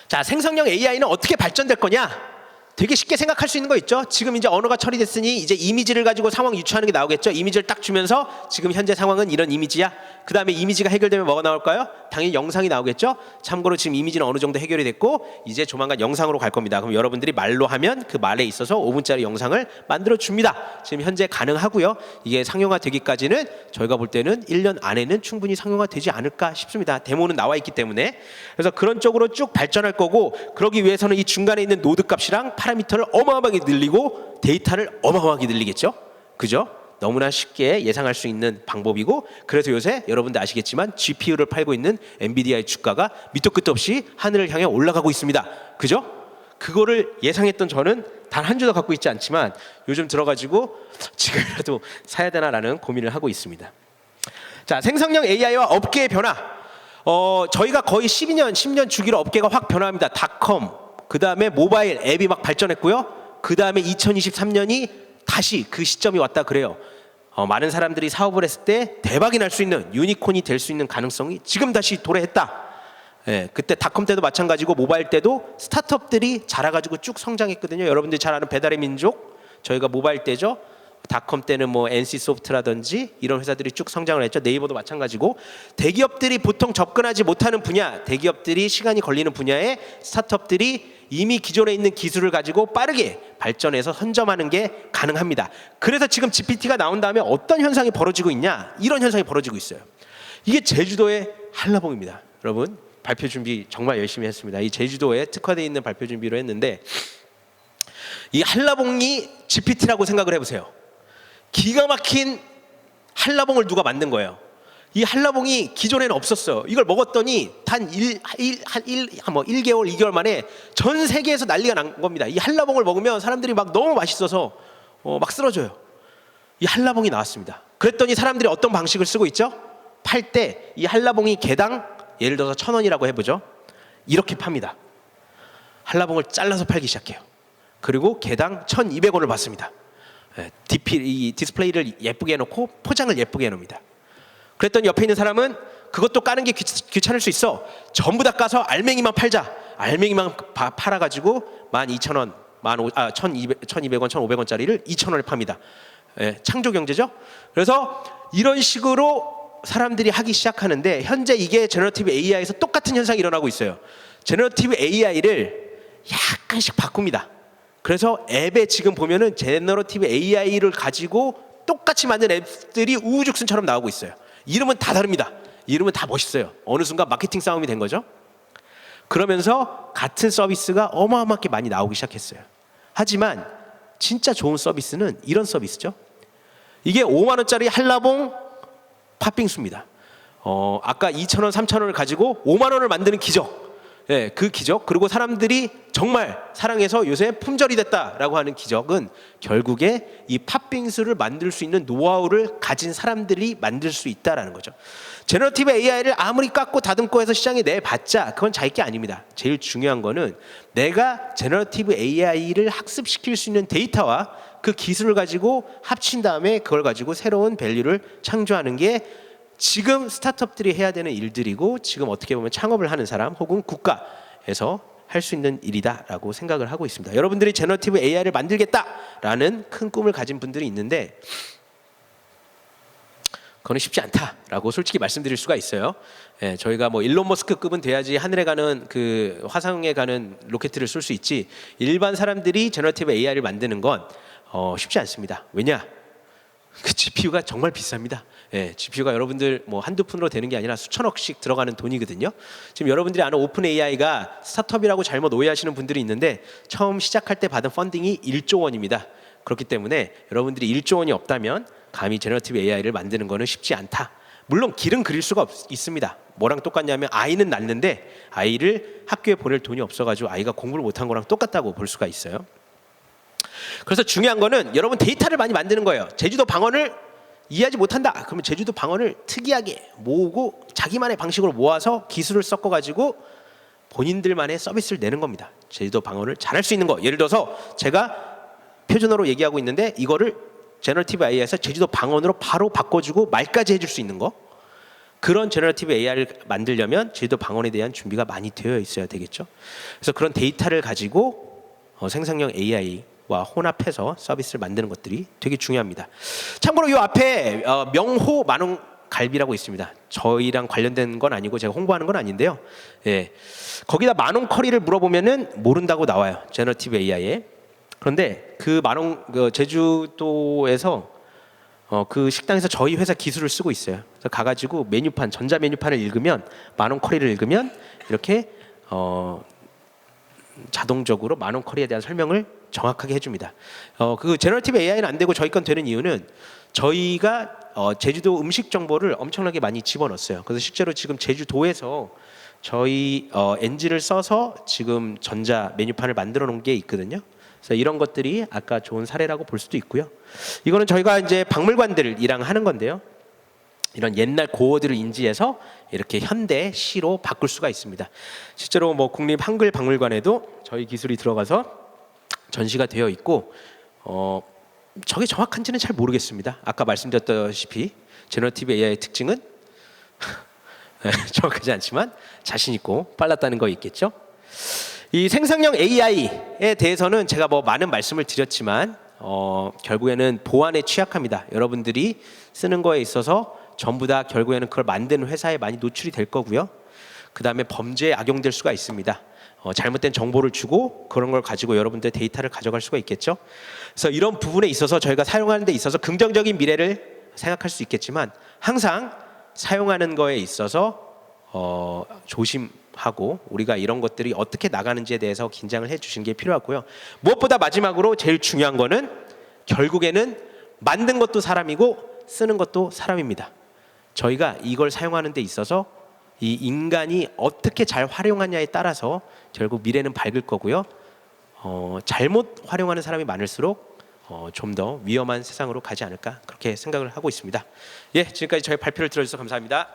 자, 생성형 AI는 어떻게 발전될 거냐? 되게 쉽게 생각할 수 있는 거 있죠. 지금 이제 언어가 처리됐으니 이제 이미지를 가지고 상황 유추하는 게 나오겠죠. 이미지를 딱 주면서 지금 현재 상황은 이런 이미지야. 그 다음에 이미지가 해결되면 뭐가 나올까요? 당연히 영상이 나오겠죠. 참고로 지금 이미지는 어느 정도 해결이 됐고 이제 조만간 영상으로 갈 겁니다. 그럼 여러분들이 말로 하면 그 말에 있어서 5분짜리 영상을 만들어 줍니다. 지금 현재 가능하고요. 이게 상용화 되기까지는 저희가 볼 때는 1년 안에는 충분히 상용화 되지 않을까 싶습니다. 데모는 나와 있기 때문에. 그래서 그런 쪽으로 쭉 발전할 거고 그러기 위해서는 이 중간에 있는 노드 값이랑 파라미터를 어마어마하게 늘리고 데이터를 어마어마하게 늘리겠죠. 그죠? 너무나 쉽게 예상할 수 있는 방법이고 그래서 요새 여러분들 아시겠지만 GPU를 팔고 있는 엔비디아의 주가가 밑도 끝도 없이 하늘을 향해 올라가고 있습니다. 그죠? 그거를 예상했던 저는 단 한 주도 갖고 있지 않지만 요즘 들어가지고 지금이라도 사야 되나라는 고민을 하고 있습니다. 자, 생성형 AI와 업계의 변화. 저희가 거의 10년 주기로 업계가 확 변화합니다. 닷컴, 그 다음에 모바일 앱이 막 발전했고요. 그 다음에 2023년이 다시 그 시점이 왔다 그래요. 많은 사람들이 사업을 했을 때 대박이 날 수 있는 유니콘이 될 수 있는 가능성이 지금 다시 도래했다. 예, 그때 닷컴 때도 마찬가지고 모바일 때도 스타트업들이 자라가지고 쭉 성장했거든요. 여러분들이 잘 아는 배달의 민족 저희가 모바일 때죠. 닷컴 때는 뭐 NC소프트라든지 이런 회사들이 쭉 성장을 했죠. 네이버도 마찬가지고 대기업들이 보통 접근하지 못하는 분야, 대기업들이 시간이 걸리는 분야에 스타트업들이 이미 기존에 있는 기술을 가지고 빠르게 발전해서 선점하는 게 가능합니다. 그래서 지금 GPT가 나온 다음에 어떤 현상이 벌어지고 있냐? 이런 현상이 벌어지고 있어요. 이게 제주도의 한라봉입니다. 여러분 발표 준비 정말 열심히 했습니다. 이 제주도에 특화되어 있는 발표 준비로 했는데 이 한라봉이 GPT라고 생각을 해보세요. 기가 막힌 한라봉을 누가 만든 거예요. 이 한라봉이 기존에는 없었어요. 이걸 먹었더니 단 1개월, 2개월 만에 전 세계에서 난리가 난 겁니다. 이 한라봉을 먹으면 사람들이 막 너무 맛있어서 막 쓰러져요. 이 한라봉이 나왔습니다. 그랬더니 사람들이 어떤 방식을 쓰고 있죠? 팔 때 이 한라봉이 개당 예를 들어서 1,000원이라고 해보죠. 이렇게 팝니다. 한라봉을 잘라서 팔기 시작해요. 그리고 개당 1,200원을 받습니다. 이 디스플레이를 예쁘게 해놓고 포장을 예쁘게 해놓습니다. 그랬더니 옆에 있는 사람은 그것도 까는 게 귀찮을 수 있어. 전부 다 까서 알맹이만 팔자. 알맹이만 팔아가지고 12,000원, 1,200원, 1,500원짜리를 2,000원에 팝니다. 창조 경제죠. 그래서 이런 식으로 사람들이 하기 시작하는데 현재 이게 제너러티브 AI에서 똑같은 현상이 일어나고 있어요. 제너러티브 AI를 약간씩 바꿉니다. 그래서 앱에 지금 보면은 제너러티브 AI를 가지고 똑같이 만든 앱들이 우후죽순처럼 나오고 있어요. 이름은 다 다릅니다. 이름은 다 멋있어요. 어느 순간 마케팅 싸움이 된 거죠. 그러면서 같은 서비스가 어마어마하게 많이 나오기 시작했어요. 하지만 진짜 좋은 서비스는 이런 서비스죠. 이게 5만 원짜리 한라봉 팥빙수입니다. 아까 2,000원, 3,000원을 가지고 5만 원을 만드는 기적. 그 기적, 그리고 사람들이 정말 사랑해서 요새 품절이 됐다라고 하는 기적은 결국에 이 팥빙수를 만들 수 있는 노하우를 가진 사람들이 만들 수 있다라는 거죠. 제너러티브 AI를 아무리 깎고 다듬고 해서 시장에 내봤자 그건 자기 게 아닙니다. 제일 중요한 거는 내가 제너러티브 AI를 학습시킬 수 있는 데이터와 그 기술을 가지고 합친 다음에 그걸 가지고 새로운 밸류를 창조하는 게 지금 스타트업들이 해야 되는 일들이고 지금 어떻게 보면 창업을 하는 사람 혹은 국가에서 할 수 있는 일이다라고 생각을 하고 있습니다. 여러분들이 제너러티브 AI를 만들겠다라는 큰 꿈을 가진 분들이 있는데 그거는 쉽지 않다라고 솔직히 말씀드릴 수가 있어요. 저희가 뭐 일론 머스크급은 돼야지 하늘에 가는 그 화성에 가는 로켓을 쏠 수 있지 일반 사람들이 제너러티브 AI를 만드는 건 쉽지 않습니다. 왜냐? 그 GPU가 정말 비쌉니다. GPU가 여러분들 뭐 한두 푼으로 되는 게 아니라 수천억씩 들어가는 돈이거든요. 지금 여러분들이 아는 오픈 AI가 스타트업이라고 잘못 오해하시는 분들이 있는데 처음 시작할 때 받은 펀딩이 1조 원입니다. 그렇기 때문에 여러분들이 1조 원이 없다면 감히 제너러티브 AI를 만드는 거는 쉽지 않다. 물론 길은 그릴 수가 있습니다. 뭐랑 똑같냐면 아이는 낳는데 아이를 학교에 보낼 돈이 없어가지고 아이가 공부를 못한 거랑 똑같다고 볼 수가 있어요. 그래서 중요한 거는 여러분 데이터를 많이 만드는 거예요. 제주도 방언을 이해하지 못한다. 그러면 제주도 방언을 특이하게 모으고 자기만의 방식으로 모아서 기술을 섞어가지고 본인들만의 서비스를 내는 겁니다. 제주도 방언을 잘할 수 있는 거. 예를 들어서 제가 표준어로 얘기하고 있는데 이거를 제너러티브 AI에서 제주도 방언으로 바로 바꿔주고 말까지 해줄 수 있는 거. 그런 제너러티브 AI를 만들려면 제주도 방언에 대한 준비가 많이 되어 있어야 되겠죠. 그래서 그런 데이터를 가지고 생성형 AI와 혼합해서 서비스를 만드는 것들이 되게 중요합니다. 참고로 이 앞에 명호 만원 갈비라고 있습니다. 저희랑 관련된 건 아니고 제가 홍보하는 건 아닌데요. 거기다 만원 커리를 물어보면은 모른다고 나와요. 제너러티브 AI에. 그런데 그 만원 제주도에서 그 식당에서 저희 회사 기술을 쓰고 있어요. 그래서 가가지고 메뉴판 전자 메뉴판을 읽으면 만원 커리를 읽으면 이렇게 자동적으로 만원 커리에 대한 설명을 정확하게 해줍니다. 그 제너러티브 AI는 안 되고 저희 건 되는 이유는 저희가 제주도 음식 정보를 엄청나게 많이 집어넣었어요. 그래서 실제로 지금 제주도에서 저희 엔진을 써서 지금 전자 메뉴판을 만들어 놓은 게 있거든요. 그래서 이런 것들이 아까 좋은 사례라고 볼 수도 있고요. 이거는 저희가 이제 박물관들이랑 하는 건데요. 이런 옛날 고어들을 인지해서 이렇게 현대 시로 바꿀 수가 있습니다. 실제로 뭐 국립 한글 박물관에도 저희 기술이 들어가서 전시가 되어 있고 저게 정확한지는 잘 모르겠습니다. 아까 말씀드렸다시피 제너러티브 AI의 특징은 정확하지 않지만 자신 있고 빨랐다는 거 있겠죠. 이 생성형 AI에 대해서는 제가 뭐 많은 말씀을 드렸지만 결국에는 보안에 취약합니다. 여러분들이 쓰는 거에 있어서 전부 다 결국에는 그걸 만드는 회사에 많이 노출이 될 거고요. 그 다음에 범죄에 악용될 수가 있습니다. 잘못된 정보를 주고 그런 걸 가지고 여러분들의 데이터를 가져갈 수가 있겠죠. 그래서 이런 부분에 있어서 저희가 사용하는 데 있어서 긍정적인 미래를 생각할 수 있겠지만 항상 사용하는 거에 있어서 조심하고 우리가 이런 것들이 어떻게 나가는지에 대해서 긴장을 해주시는 게 필요하고요. 무엇보다 마지막으로 제일 중요한 거는 결국에는 만든 것도 사람이고 쓰는 것도 사람입니다. 저희가 이걸 사용하는 데 있어서 이 인간이 어떻게 잘 활용하냐에 따라서 결국 미래는 밝을 거고요. 잘못 활용하는 사람이 많을수록 좀 더 위험한 세상으로 가지 않을까 그렇게 생각을 하고 있습니다. 예, 지금까지 저희 발표를 들어주셔서 감사합니다.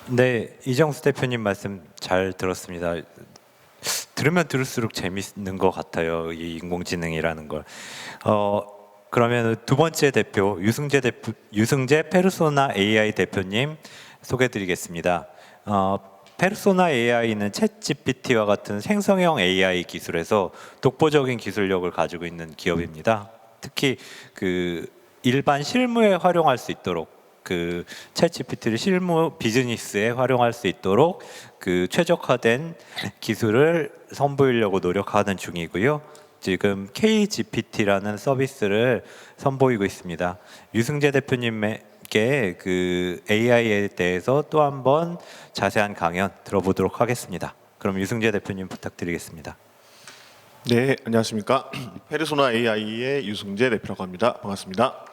네, 이정수 대표님 말씀 잘 들었습니다. 들으면 들을수록 재밌는 것 같아요. 이 인공지능이라는 걸. 그러면 두 번째 대표 유승재 페르소나 AI 대표님 소개드리겠습니다. 페르소나 AI는 챗 GPT와 같은 생성형 AI 기술에서 독보적인 기술력을 가지고 있는 기업입니다. 특히 그 일반 실무에 활용할 수 있도록 챗 GPT를 실무 비즈니스에 활용할 수 있도록 최적화된 기술을 선보이려고 노력하는 중이고요. 지금 KGPT라는 서비스를 선보이고 있습니다. 유승재 대표님께 AI에 대해서 또 한번 자세한 강연 들어보도록 하겠습니다. 그럼 유승재 대표님 부탁드리겠습니다. 네, 안녕하십니까. 페르소나 AI의 유승재 대표라고 합니다. 반갑습니다.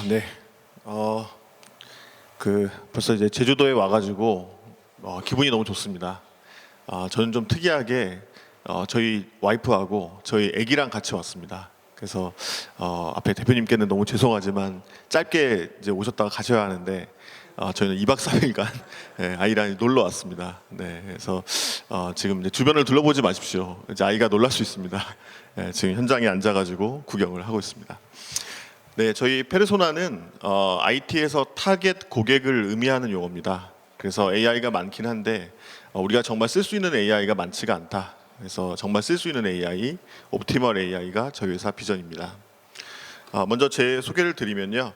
네. 벌써 이제 제주도에 와가지고 기분이 너무 좋습니다. 저는 좀 특이하게 저희 와이프하고 저희 아기랑 같이 왔습니다. 그래서 앞에 대표님께는 너무 죄송하지만 짧게 이제 오셨다가 가셔야 하는데 저희는 2박 3일간 아이랑 놀러 왔습니다. 네, 그래서 지금 이제 주변을 둘러보지 마십시오. 이제 아이가 놀랄 수 있습니다. 지금 현장에 앉아가지고 구경을 하고 있습니다. 네, 저희 페르소나는 IT에서 타겟 고객을 의미하는 용어입니다. 그래서 AI가 많긴 한데 우리가 정말 쓸 수 있는 AI가 많지가 않다. 그래서 정말 쓸 수 있는 AI, 옵티멀 AI가 저희 회사 비전입니다. 먼저 제 소개를 드리면요,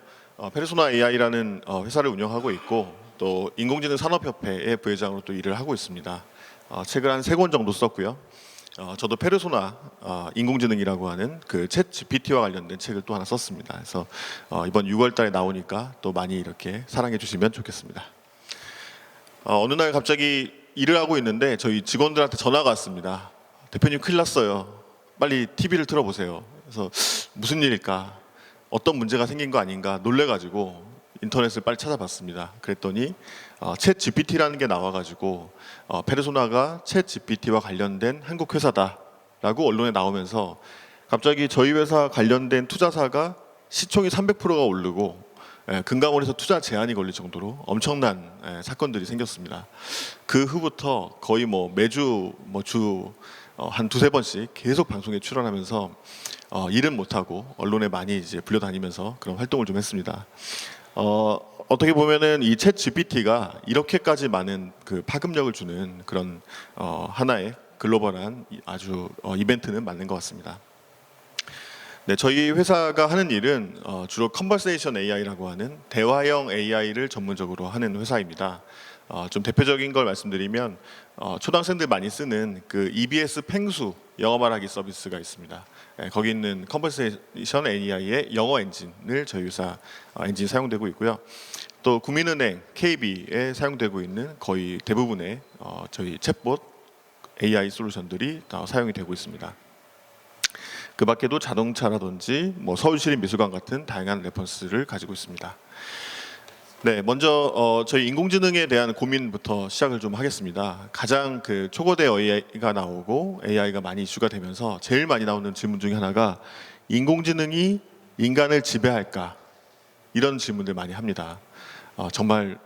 페르소나 AI라는 회사를 운영하고 있고 또 인공지능 산업협회의 부회장으로 또 일을 하고 있습니다. 책을 한 3권 정도 썼고요. 저도 페르소나 인공지능이라고 하는 챗 GPT와 관련된 책을 또 하나 썼습니다. 그래서 이번 6월달에 나오니까 또 많이 이렇게 사랑해 주시면 좋겠습니다. 어느 날 갑자기 일을 하고 있는데 저희 직원들한테 전화가 왔습니다. 대표님 큰일 났어요. 빨리 TV를 틀어보세요. 그래서 무슨 일일까? 어떤 문제가 생긴 거 아닌가 놀래가지고 인터넷을 빨리 찾아봤습니다. 그랬더니 챗 GPT라는 게 나와가지고 페르소나가 챗 GPT와 관련된 한국 회사다라고 언론에 나오면서 갑자기 저희 회사 관련된 투자사가 시총이 300%가 오르고 금감원에서 투자 제한이 걸릴 정도로 엄청난 사건들이 생겼습니다. 그 후부터 거의 매주 주 한 2-3번씩 계속 방송에 출연하면서 일은 못하고 언론에 많이 이제 불려다니면서 그런 활동을 좀 했습니다. 어떻게 보면은 이 챗 GPT가 이렇게까지 많은 파급력을 주는 그런 하나의 글로벌한 아주 이벤트는 맞는 것 같습니다. 네, 저희 회사가 하는 일은 주로 컨버세이션 AI라고 하는 대화형 AI를 전문적으로 하는 회사입니다. 좀 대표적인 걸 말씀드리면 초등학생들 많이 쓰는 EBS 펭수 영어 말하기 서비스가 있습니다. 거기 있는 컨버세이션 AI의 영어 엔진을 저희 회사 엔진 사용되고 있고요. 또 국민은행, KB에 사용되고 있는 거의 대부분의 저희 챗봇 AI 솔루션들이 다 사용이 되고 있습니다. 그 밖에도 자동차라든지 서울시립미술관 같은 다양한 레퍼런스를 가지고 있습니다. 네, 먼저 저희 인공지능에 대한 고민부터 시작을 좀 하겠습니다. 가장 초거대 AI가 나오고 AI가 많이 이슈가 되면서 제일 많이 나오는 질문 중에 하나가 인공지능이 인간을 지배할까? 이런 질문들 많이 합니다. 정말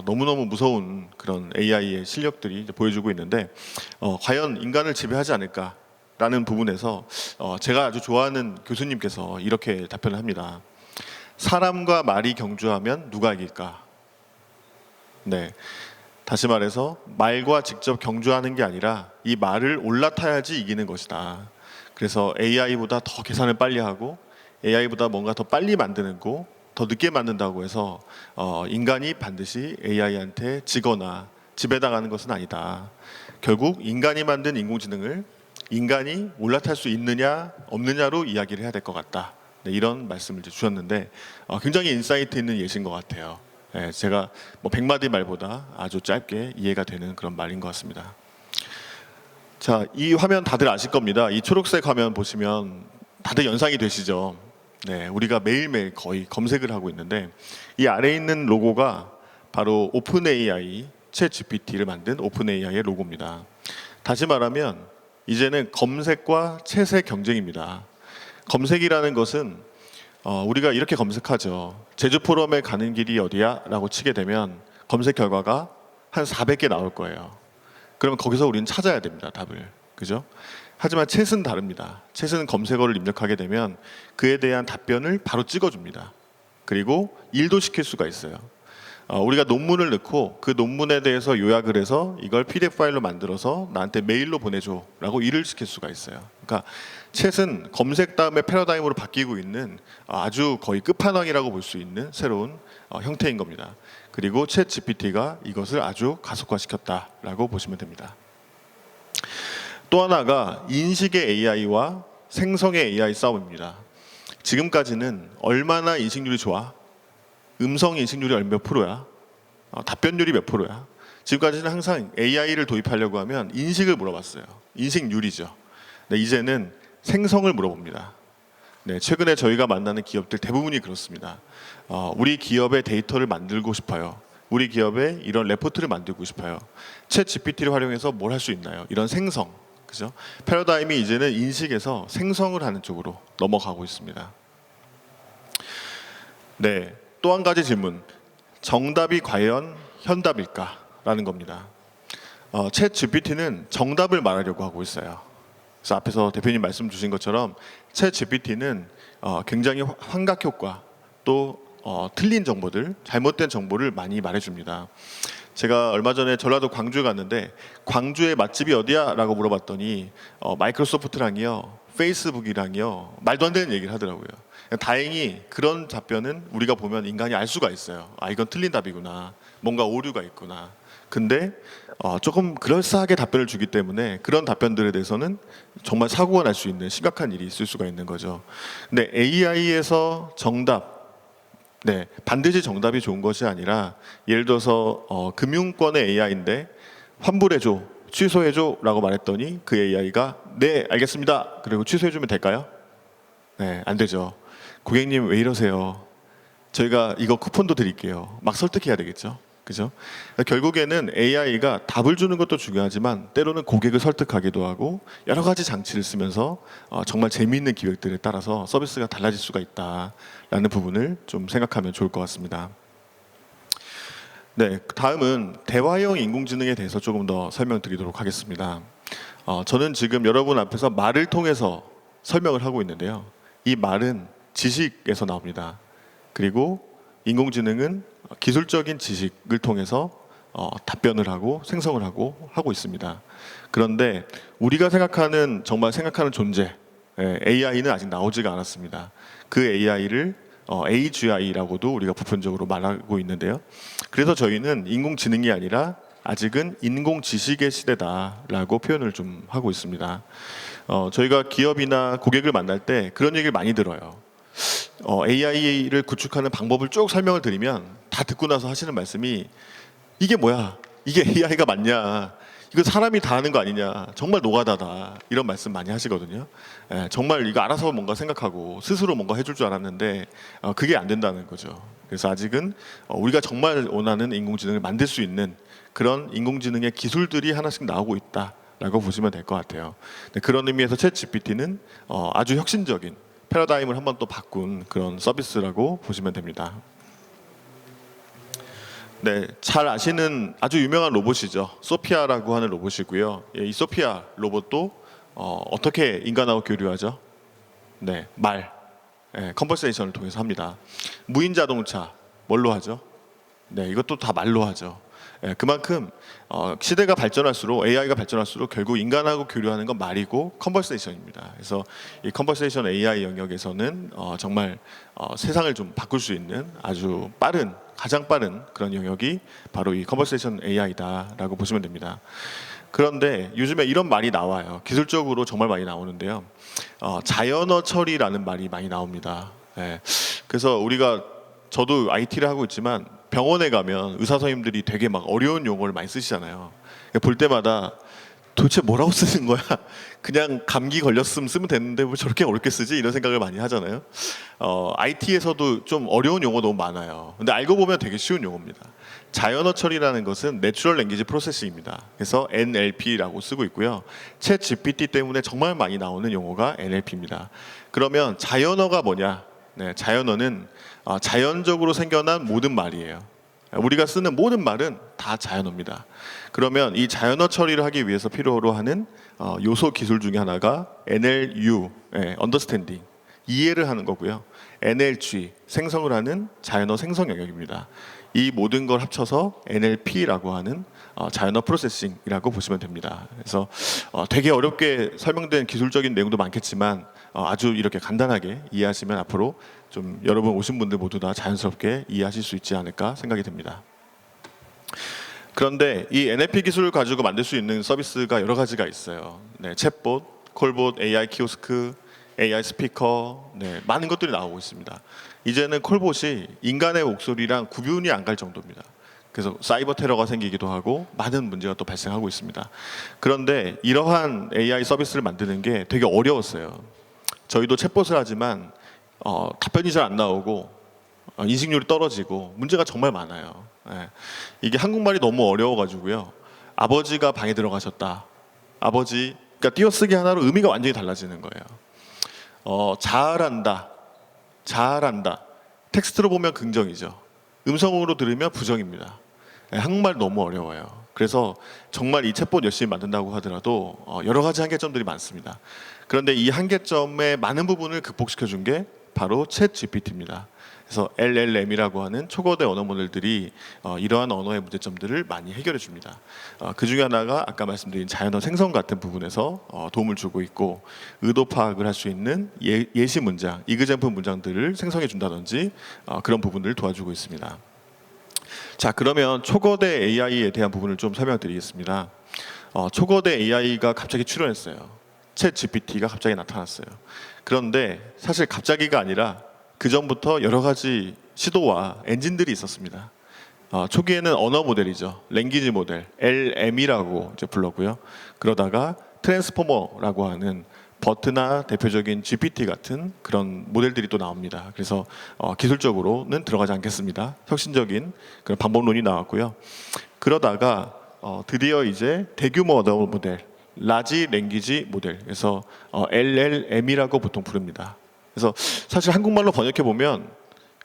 너무너무 무서운 그런 AI의 실력들이 이제 보여주고 있는데 과연 인간을 지배하지 않을까? 라는 부분에서 제가 아주 좋아하는 교수님께서 이렇게 답변을 합니다. 사람과 말이 경주하면 누가 이길까? 네, 다시 말해서 말과 직접 경주하는 게 아니라 이 말을 올라타야지 이기는 것이다. 그래서 AI보다 더 계산을 빨리 하고 AI보다 뭔가 더 빨리 만드는 거, 더 늦게 만든다고 해서 인간이 반드시 AI한테 지거나 지배당하는 것은 아니다. 결국 인간이 만든 인공지능을 인간이 올라탈 수 있느냐 없느냐로 이야기를 해야 될 것 같다. 네, 이런 말씀을 주셨는데 굉장히 인사이트 있는 예신 것 같아요. 제가 100마디 말보다 아주 짧게 이해가 되는 그런 말인 것 같습니다. 자, 이 화면 다들 아실 겁니다. 이 초록색 화면 보시면 다들 연상이 되시죠? 네, 우리가 매일매일 거의 검색을 하고 있는데 이 아래에 있는 로고가 바로 오픈 AI, 챗 GPT를 만든 오픈 AI의 로고입니다. 다시 말하면 이제는 검색과 챗의 경쟁입니다. 검색이라는 것은 우리가 이렇게 검색하죠. 제주 포럼에 가는 길이 어디야? 라고 치게 되면 검색 결과가 한 400개 나올 거예요. 그러면 거기서 우리는 찾아야 됩니다. 답을. 그죠? 하지만 챗은 다릅니다. 챗은 검색어를 입력하게 되면 그에 대한 답변을 바로 찍어줍니다. 그리고 일도 시킬 수가 있어요. 우리가 논문을 넣고 그 논문에 대해서 요약을 해서 이걸 PDF 파일로 만들어서 나한테 메일로 보내줘 라고 일을 시킬 수가 있어요. 그러니까 챗은 검색 다음에 패러다임으로 바뀌고 있는 아주 거의 끝판왕이라고 볼 수 있는 새로운 형태인 겁니다. 그리고 챗 GPT가 이것을 아주 가속화시켰다라고 보시면 됩니다. 또 하나가 인식의 AI와 생성의 AI 싸움입니다. 지금까지는 얼마나 인식률이 좋아? 음성 인식률이 몇 프로야? 답변율이 몇 프로야? 지금까지는 항상 AI를 도입하려고 하면 인식을 물어봤어요. 인식률이죠. 네, 이제는 생성을 물어봅니다. 네, 최근에 저희가 만나는 기업들 대부분이 그렇습니다. 우리 기업의 데이터를 만들고 싶어요. 우리 기업에 이런 레포트를 만들고 싶어요. 챗 GPT를 활용해서 뭘 할 수 있나요? 이런 생성, 그죠? 패러다임이 이제는 인식에서 생성을 하는 쪽으로 넘어가고 있습니다. 네, 또 한 가지 질문. 정답이 과연 현답일까라는 겁니다. 챗 GPT는 정답을 말하려고 하고 있어요. 그래서 앞에서 대표님 말씀 주신 것처럼 챗 GPT는 굉장히 환각 효과 또 틀린 정보들, 잘못된 정보를 많이 말해줍니다. 제가 얼마 전에 전라도 광주에 갔는데 광주의 맛집이 어디야? 라고 물어봤더니 마이크로소프트랑이요, 페이스북이랑이요, 말도 안 되는 얘기를 하더라고요. 다행히 그런 답변은 우리가 보면 인간이 알 수가 있어요. 이건 틀린 답이구나, 뭔가 오류가 있구나. 근데 조금 그럴싸하게 답변을 주기 때문에 그런 답변들에 대해서는 정말 사고가 날 수 있는 심각한 일이 있을 수가 있는 거죠. 근데 AI에서 정답, 네, 반드시 정답이 좋은 것이 아니라 예를 들어서 금융권의 AI인데 환불해줘, 취소해줘 라고 말했더니 그 AI가 네 알겠습니다 그리고 취소해주면 될까요? 네, 안 되죠. 고객님 왜 이러세요? 저희가 이거 쿠폰도 드릴게요. 막 설득해야 되겠죠. 그죠? 결국에는 AI가 답을 주는 것도 중요하지만 때로는 고객을 설득하기도 하고 여러 가지 장치를 쓰면서 정말 재미있는 기획들에 따라서 서비스가 달라질 수가 있다라는 부분을 좀 생각하면 좋을 것 같습니다. 네, 다음은 대화형 인공지능에 대해서 조금 더 설명드리도록 하겠습니다. 저는 지금 여러분 앞에서 말을 통해서 설명을 하고 있는데요. 이 말은 지식에서 나옵니다. 그리고 인공지능은 기술적인 지식을 통해서 답변을 하고 생성을 하고 있습니다. 그런데 우리가 정말 생각하는 존재, AI는 아직 나오지가 않았습니다. 그 AI를 AGI라고도 우리가 보편적으로 말하고 있는데요. 그래서 저희는 인공지능이 아니라 아직은 인공지식의 시대다라고 표현을 좀 하고 있습니다. 저희가 기업이나 고객을 만날 때 그런 얘기를 많이 들어요. AI를 구축하는 방법을 쭉 설명을 드리면 다 듣고 나서 하시는 말씀이 이게 뭐야? 이게 AI가 맞냐? 이거 사람이 다 하는 거 아니냐? 정말 노가다다. 이런 말씀 많이 하시거든요. 정말 이거 알아서 뭔가 생각하고 스스로 뭔가 해줄 줄 알았는데 그게 안 된다는 거죠. 그래서 아직은 우리가 정말 원하는 인공지능을 만들 수 있는 그런 인공지능의 기술들이 하나씩 나오고 있다라고 보시면 될 것 같아요. 그런 의미에서 챗 GPT는 아주 혁신적인 패러다임을 한번 또 바꾼 그런 서비스라고 보시면 됩니다. 네, 잘 아시는 아주 유명한 로봇이죠. 소피아라고 하는 로봇이고요. 이 소피아 로봇도 어떻게 인간하고 교류하죠? 네, 컨버세이션을 통해서 합니다. 무인 자동차 뭘로 하죠? 네, 이것도 다 말로 하죠. 그만큼 시대가 발전할수록 AI가 발전할수록 결국 인간하고 교류하는 건 말이고 컨버세이션입니다. 그래서 이 컨버세이션 AI 영역에서는 정말 세상을 좀 바꿀 수 있는 아주 가장 빠른 그런 영역이 바로 이 컨버세이션 AI다라고 보시면 됩니다. 그런데 요즘에 이런 말이 나와요. 기술적으로 정말 많이 나오는데요. 자연어 처리라는 말이 많이 나옵니다. 그래서 저도 IT를 하고 있지만 병원에 가면 의사 선생님들이 되게 막 어려운 용어를 많이 쓰시잖아요. 볼 때마다 도대체 뭐라고 쓰는 거야? 그냥 감기 걸렸으면 쓰면 되는데 뭐 저렇게 어렵게 쓰지? 이런 생각을 많이 하잖아요. IT에서도 좀 어려운 용어 너무 많아요. 근데 알고 보면 되게 쉬운 용어입니다. 자연어 처리라는 것은 Natural Language Processing입니다. 그래서 NLP라고 쓰고 있고요. 챗 GPT 때문에 정말 많이 나오는 용어가 NLP입니다. 그러면 자연어가 뭐냐? 네, 자연어는 자연적으로 생겨난 모든 말이에요. 우리가 쓰는 모든 말은 다 자연어입니다. 그러면 이 자연어 처리를 하기 위해서 필요로 하는 요소 기술 중에 하나가 NLU, Understanding, 이해를 하는 거고요. NLG, 생성을 하는 자연어 생성 영역입니다. 이 모든 걸 합쳐서 NLP라고 하는 자연어 프로세싱이라고 보시면 됩니다. 그래서 되게 어렵게 설명된 기술적인 내용도 많겠지만 아주 이렇게 간단하게 이해하시면 앞으로 좀 여러분 오신 분들 모두 다 자연스럽게 이해하실 수 있지 않을까 생각이 듭니다. 그런데 이 NLP 기술을 가지고 만들 수 있는 서비스가 여러 가지가 있어요. 네, 챗봇, 콜봇, AI 키오스크, AI 스피커, 네, 많은 것들이 나오고 있습니다. 이제는 콜봇이 인간의 목소리랑 구분이 안 갈 정도입니다. 그래서 사이버 테러가 생기기도 하고 많은 문제가 또 발생하고 있습니다. 그런데 이러한 AI 서비스를 만드는 게 되게 어려웠어요. 저희도 챗봇을 하지만 답변이 잘 안 나오고 인식률이 떨어지고 문제가 정말 많아요. 예. 이게 한국말이 너무 어려워가지고요. 아버지가 방에 들어가셨다. 아버지, 그러니까 띄어쓰기 하나로 의미가 완전히 달라지는 거예요. 잘한다. 잘한다. 텍스트로 보면 긍정이죠. 음성으로 들으면 부정입니다. 예, 한국말 너무 어려워요. 그래서 정말 이 챗봇 열심히 만든다고 하더라도 여러 가지 한계점들이 많습니다. 그런데 이 한계점의 많은 부분을 극복시켜 준 게 바로 챗 GPT입니다. 그래서 LLM이라고 하는 초거대 언어 모델들이 이러한 언어의 문제점들을 많이 해결해 줍니다. 그 중에 하나가 아까 말씀드린 자연어 생성 같은 부분에서 도움을 주고 있고 의도 파악을 할 수 있는 예시 문장, 이그잼플 문장들을 생성해 준다든지 그런 부분들을 도와주고 있습니다. 자, 그러면 초거대 AI에 대한 부분을 좀 설명드리겠습니다. 초거대 AI가 갑자기 출현했어요. 챗 GPT가 갑자기 나타났어요. 그런데 사실 갑자기가 아니라 그 전부터 여러 가지 시도와 엔진들이 있었습니다. 초기에는 언어 모델이죠. 랭귀지 모델, LM이라고 이제 불렀고요. 그러다가 트랜스포머라고 하는 버트나 대표적인 GPT 같은 그런 모델들이 또 나옵니다. 그래서 기술적으로는 들어가지 않겠습니다. 혁신적인 그런 방법론이 나왔고요. 그러다가 드디어 이제 대규모 언어 모델, 라지 랭귀지 모델, 그래서 LLM이라고 보통 부릅니다. 그래서 사실 한국말로 번역해 보면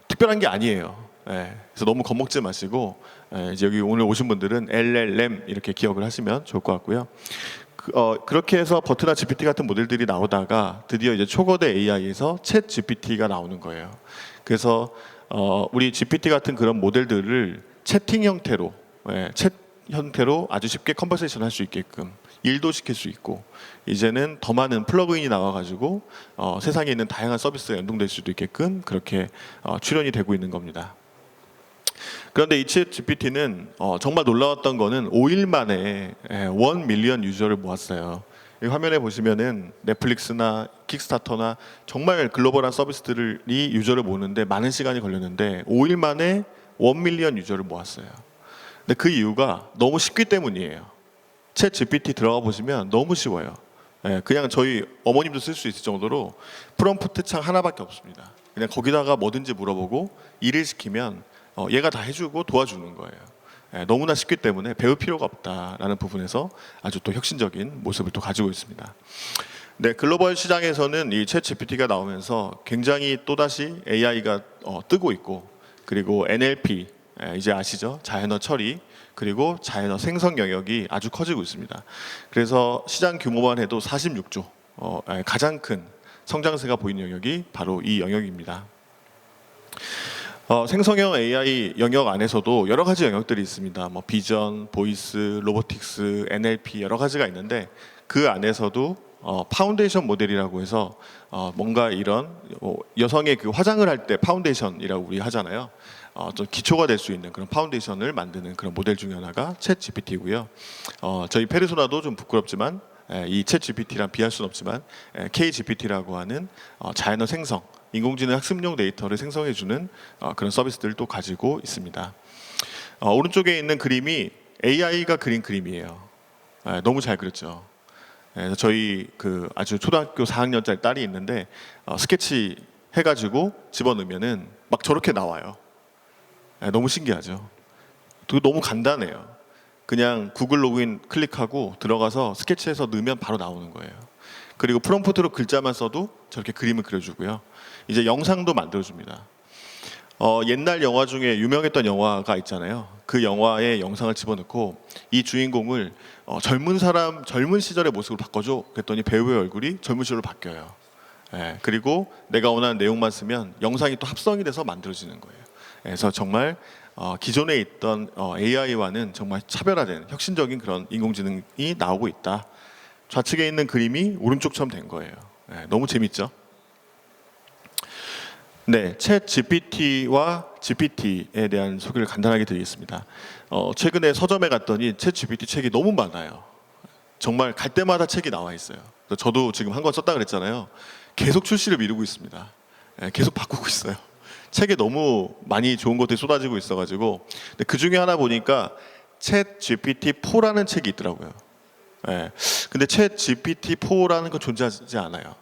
특별한 게 아니에요. 그래서 너무 겁먹지 마시고 이제 여기 오늘 오신 분들은 LLM 이렇게 기억을 하시면 좋을 것 같고요. 그렇게 해서 버트나 GPT 같은 모델들이 나오다가 드디어 이제 초거대 AI에서 챗 GPT가 나오는 거예요. 그래서 우리 GPT 같은 그런 모델들을 채팅 형태로, 챗 형태로 아주 쉽게 컨버세이션 할 수 있게끔 일도 시킬 수 있고 이제는 더 많은 플러그인이 나와가지고 세상에 있는 다양한 서비스가 연동될 수도 있게끔 그렇게 출현이 되고 있는 겁니다. 그런데 이 챗 GPT는 정말 놀라웠던 거는 5일 만에 1 밀리언 유저를 모았어요. 이 화면에 보시면은 넷플릭스나 킥스타터나 정말 글로벌한 서비스들이 유저를 모으는데 많은 시간이 걸렸는데 5일 만에 1 밀리언 유저를 모았어요. 근데 그 이유가 너무 쉽기 때문이에요. 챗 GPT 들어가 보시면 너무 쉬워요. 그냥 저희 어머님도 쓸 수 있을 정도로 프롬프트 창 하나밖에 없습니다. 그냥 거기다가 뭐든지 물어보고 일을 시키면 얘가 다 해주고 도와주는 거예요. 너무나 쉽기 때문에 배울 필요가 없다라는 부분에서 아주 또 혁신적인 모습을 또 가지고 있습니다. 네, 글로벌 시장에서는 이 챗 GPT가 나오면서 굉장히 또다시 AI가 뜨고 있고 그리고 NLP, 이제 아시죠? 자연어 처리 그리고 자연어 생성 영역이 아주 커지고 있습니다. 그래서 시장 규모만 해도 46조, 가장 큰 성장세가 보이는 영역이 바로 이 영역입니다. 생성형 AI 영역 안에서도 여러 가지 영역들이 있습니다. 뭐 비전, 보이스, 로보틱스, NLP 여러 가지가 있는데 그 안에서도 파운데이션 모델이라고 해서 뭔가 이런 여성의 그 화장을 할 때 파운데이션이라고 우리 하잖아요. 좀 기초가 될 수 있는 그런 파운데이션을 만드는 그런 모델 중에 하나가 챗 GPT고요. 저희 페르소나도 좀 부끄럽지만 이 챗 GPT랑 비할 수는 없지만 KGPT라고 하는 자연어 생성, 인공지능 학습용 데이터를 생성해주는 그런 서비스들을 또 가지고 있습니다. 오른쪽에 있는 그림이 AI가 그린 그림이에요. 너무 잘 그렸죠. 그래서 저희 그 아주 초등학교 4학년짜리 딸이 있는데 스케치 해가지고 집어넣으면은 막 저렇게 나와요. 너무 신기하죠. 그리고 너무 간단해요. 그냥 구글 로그인 클릭하고 들어가서 스케치해서 넣으면 바로 나오는 거예요. 그리고 프롬프트로 글자만 써도 저렇게 그림을 그려주고요. 이제 영상도 만들어줍니다. 옛날 영화 중에 유명했던 영화가 있잖아요. 그 영화의 영상을 집어넣고 이 주인공을 젊은 시절의 모습으로 바꿔줘. 그랬더니 배우의 얼굴이 젊은 시절로 바뀌어요. 그리고 내가 원하는 내용만 쓰면 영상이 또 합성이 돼서 만들어지는 거예요. 그래서 정말 기존에 있던 AI와는 정말 차별화된 혁신적인 그런 인공지능이 나오고 있다. 좌측에 있는 그림이 오른쪽처럼 된 거예요. 너무 재밌죠? 네, 챗 GPT와 GPT에 대한 소개를 간단하게 드리겠습니다. 최근에 서점에 갔더니 챗 GPT 책이 너무 많아요. 정말 갈 때마다 책이 나와 있어요. 저도 지금 한 권 썼다 그랬잖아요. 계속 출시를 미루고 있습니다. 계속 바꾸고 있어요. 책에 너무 많이 좋은 것들이 쏟아지고 있어가지고 그 중에 하나 보니까 챗 GPT-4라는 책이 있더라고요. 근데 챗 GPT-4라는 건 존재하지 않아요.